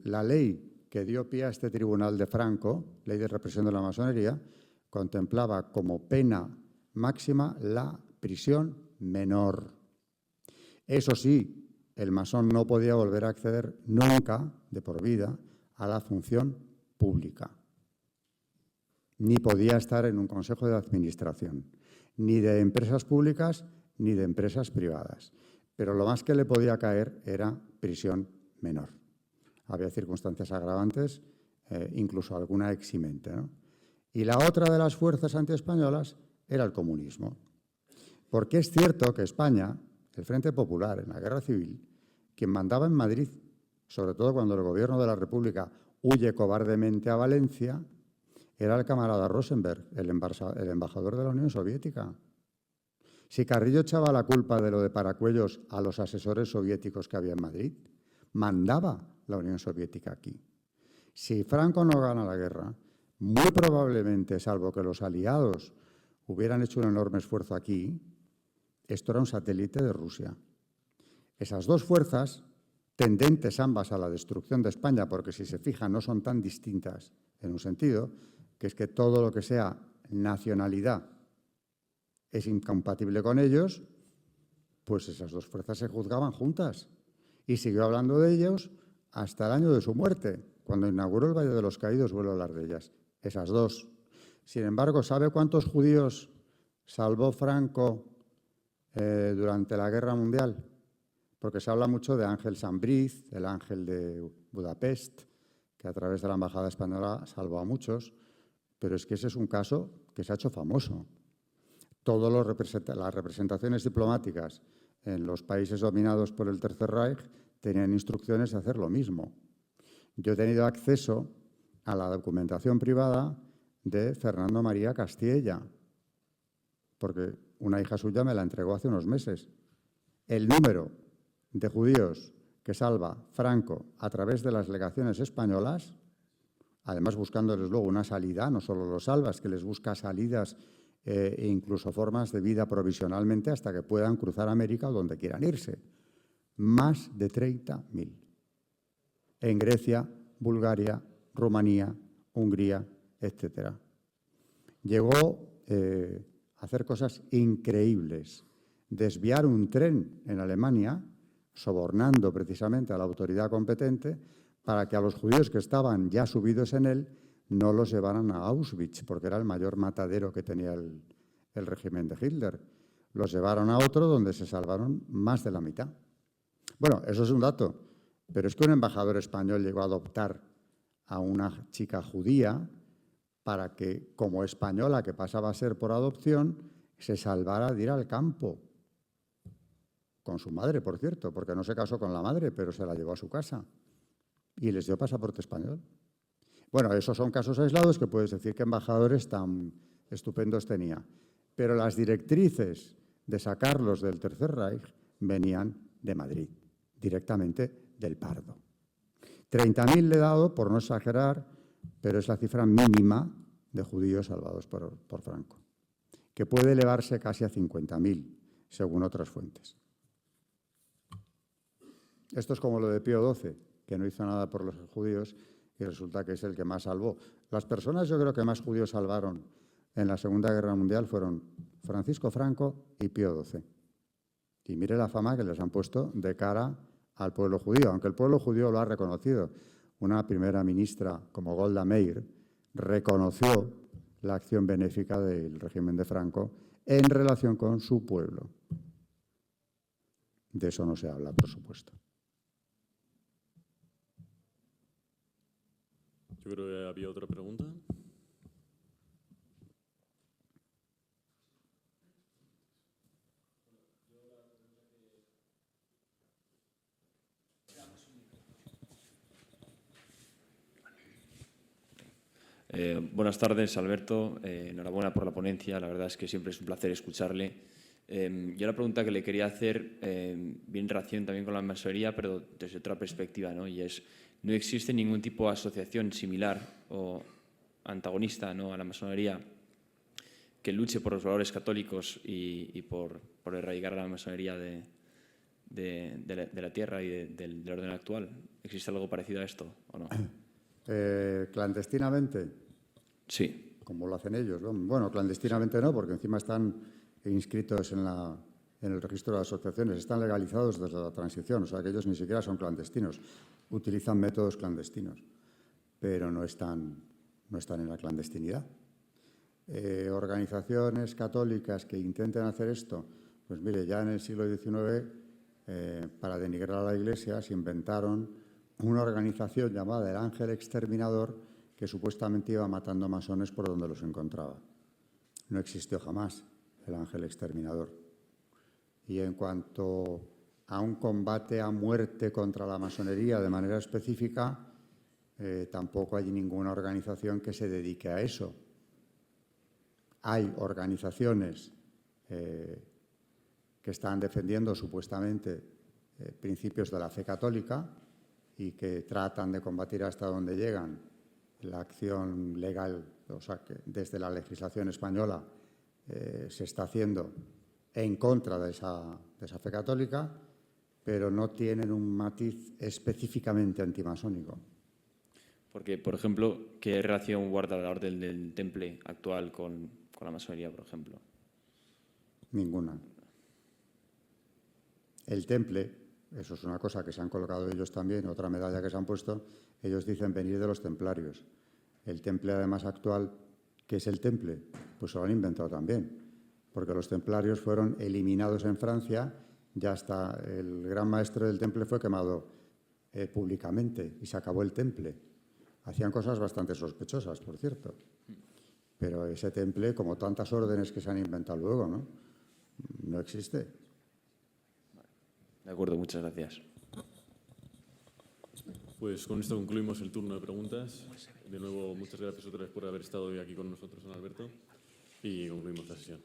la ley que dio pie a este tribunal de Franco, Ley de Represión de la Masonería, contemplaba como pena máxima la prisión menor. Eso sí, el masón no podía volver a acceder nunca, de por vida, a la función pública. Ni podía estar en un consejo de administración, ni de empresas públicas ni de empresas privadas. Pero lo más que le podía caer era prisión menor. Había circunstancias agravantes, incluso alguna eximente, ¿no? Y la otra de las fuerzas antiespañolas era el comunismo. Porque es cierto que España, el Frente Popular en la Guerra Civil, quien mandaba en Madrid, sobre todo cuando el gobierno de la República huye cobardemente a Valencia, era el camarada Rosenberg, el embajador de la Unión Soviética. Si Carrillo echaba la culpa de lo de Paracuellos a los asesores soviéticos que había en Madrid, mandaba la Unión Soviética aquí. Si Franco no gana la guerra, muy probablemente, salvo que los aliados hubieran hecho un enorme esfuerzo aquí, esto era un satélite de Rusia. Esas dos fuerzas, tendentes ambas a la destrucción de España, porque si se fijan no son tan distintas en un sentido, que es que todo lo que sea nacionalidad es incompatible con ellos, pues esas dos fuerzas se juzgaban juntas. Y siguió hablando de ellos hasta el año de su muerte. Cuando inauguró el Valle de los Caídos, vuelvo a hablar de ellas. Esas dos. Sin embargo, ¿sabe cuántos judíos salvó Franco durante la Guerra Mundial? Porque se habla mucho de Ángel Sambriz, el ángel de Budapest, que a través de la Embajada Española salvó a muchos, pero es que ese es un caso que se ha hecho famoso. Todas las representaciones diplomáticas en los países dominados por el Tercer Reich tenían instrucciones de hacer lo mismo. Yo he tenido acceso a la documentación privada de Fernando María Castiella, porque una hija suya me la entregó hace unos meses. El número de judíos que salva Franco a través de las legaciones españolas, además buscándoles luego una salida, no solo los salva, es que les busca salidas e incluso formas de vida provisionalmente hasta que puedan cruzar América o donde quieran irse. Más de 30.000. En Grecia, Bulgaria, Rumanía, Hungría, etc. Llegó a hacer cosas increíbles. Desviar un tren en Alemania, sobornando precisamente a la autoridad competente, para que a los judíos que estaban ya subidos en él no los llevaran a Auschwitz, porque era el mayor matadero que tenía el régimen de Hitler. Los llevaron a otro donde se salvaron más de la mitad. Bueno, eso es un dato, pero es que un embajador español llegó a adoptar a una chica judía para que, como española que pasaba a ser por adopción, se salvara de ir al campo. Con su madre, por cierto, porque no se casó con la madre, pero se la llevó a su casa y les dio pasaporte español. Bueno, esos son casos aislados que puedes decir que embajadores tan estupendos tenía. Pero las directrices de sacarlos del Tercer Reich venían de Madrid, directamente del Pardo. 30.000 le he dado, por no exagerar, pero es la cifra mínima de judíos salvados por Franco, que puede elevarse casi a 50.000, según otras fuentes. Esto es como lo de Pío XII, que no hizo nada por los judíos y resulta que es el que más salvó. Las personas, yo creo que más judíos salvaron en la Segunda Guerra Mundial fueron Francisco Franco y Pío XII. Y mire la fama que les han puesto de cara al pueblo judío, aunque el pueblo judío lo ha reconocido. Una primera ministra como Golda Meir reconoció la acción benéfica del régimen de Franco en relación con su pueblo. De eso no se habla, por supuesto. Yo creo que había otra pregunta. Buenas tardes, Alberto. Enhorabuena por la ponencia. La verdad es que siempre es un placer escucharle. Yo la pregunta que le quería hacer viene en relación también con la masonería, pero desde otra perspectiva, ¿no? Y es, ¿no existe ningún tipo de asociación similar o antagonista, ¿no?, a la masonería que luche por los valores católicos y por erradicar a la masonería de la tierra y del orden actual? ¿Existe algo parecido a esto o no? ¿Clandestinamente? Sí. Como lo hacen ellos, ¿no? Bueno, clandestinamente no, porque encima están inscritos en el registro de asociaciones, están legalizados desde la transición, o sea que ellos ni siquiera son clandestinos, utilizan métodos clandestinos, pero no están en la clandestinidad. Organizaciones católicas que intenten hacer esto, pues mire, ya en el siglo XIX, para denigrar a la Iglesia, se inventaron una organización llamada el Ángel Exterminador, que supuestamente iba matando masones por donde los encontraba. No existió jamás el Ángel Exterminador. Y en cuanto a un combate a muerte contra la masonería de manera específica, tampoco hay ninguna organización que se dedique a eso. Hay organizaciones que están defendiendo supuestamente principios de la fe católica y que tratan de combatir hasta donde llegan la acción legal, o sea, que desde la legislación española se está haciendo en contra de esa fe católica, pero no tienen un matiz específicamente antimasónico. Porque, por ejemplo, ¿qué relación guarda la orden del Temple actual con la masonería, por ejemplo? Ninguna. El Temple, eso es una cosa que se han colocado ellos también, otra medalla que se han puesto, ellos dicen venir de los templarios. El Temple, además, actual, ¿qué es el Temple? Pues se lo han inventado también, porque los templarios fueron eliminados en Francia, ya hasta el gran maestro del Temple fue quemado públicamente y se acabó el Temple. Hacían cosas bastante sospechosas, por cierto. Pero ese Temple, como tantas órdenes que se han inventado luego, no existe. De acuerdo, muchas gracias. Pues con esto concluimos el turno de preguntas. De nuevo, muchas gracias otra vez por haber estado hoy aquí con nosotros, don Alberto, y concluimos la sesión.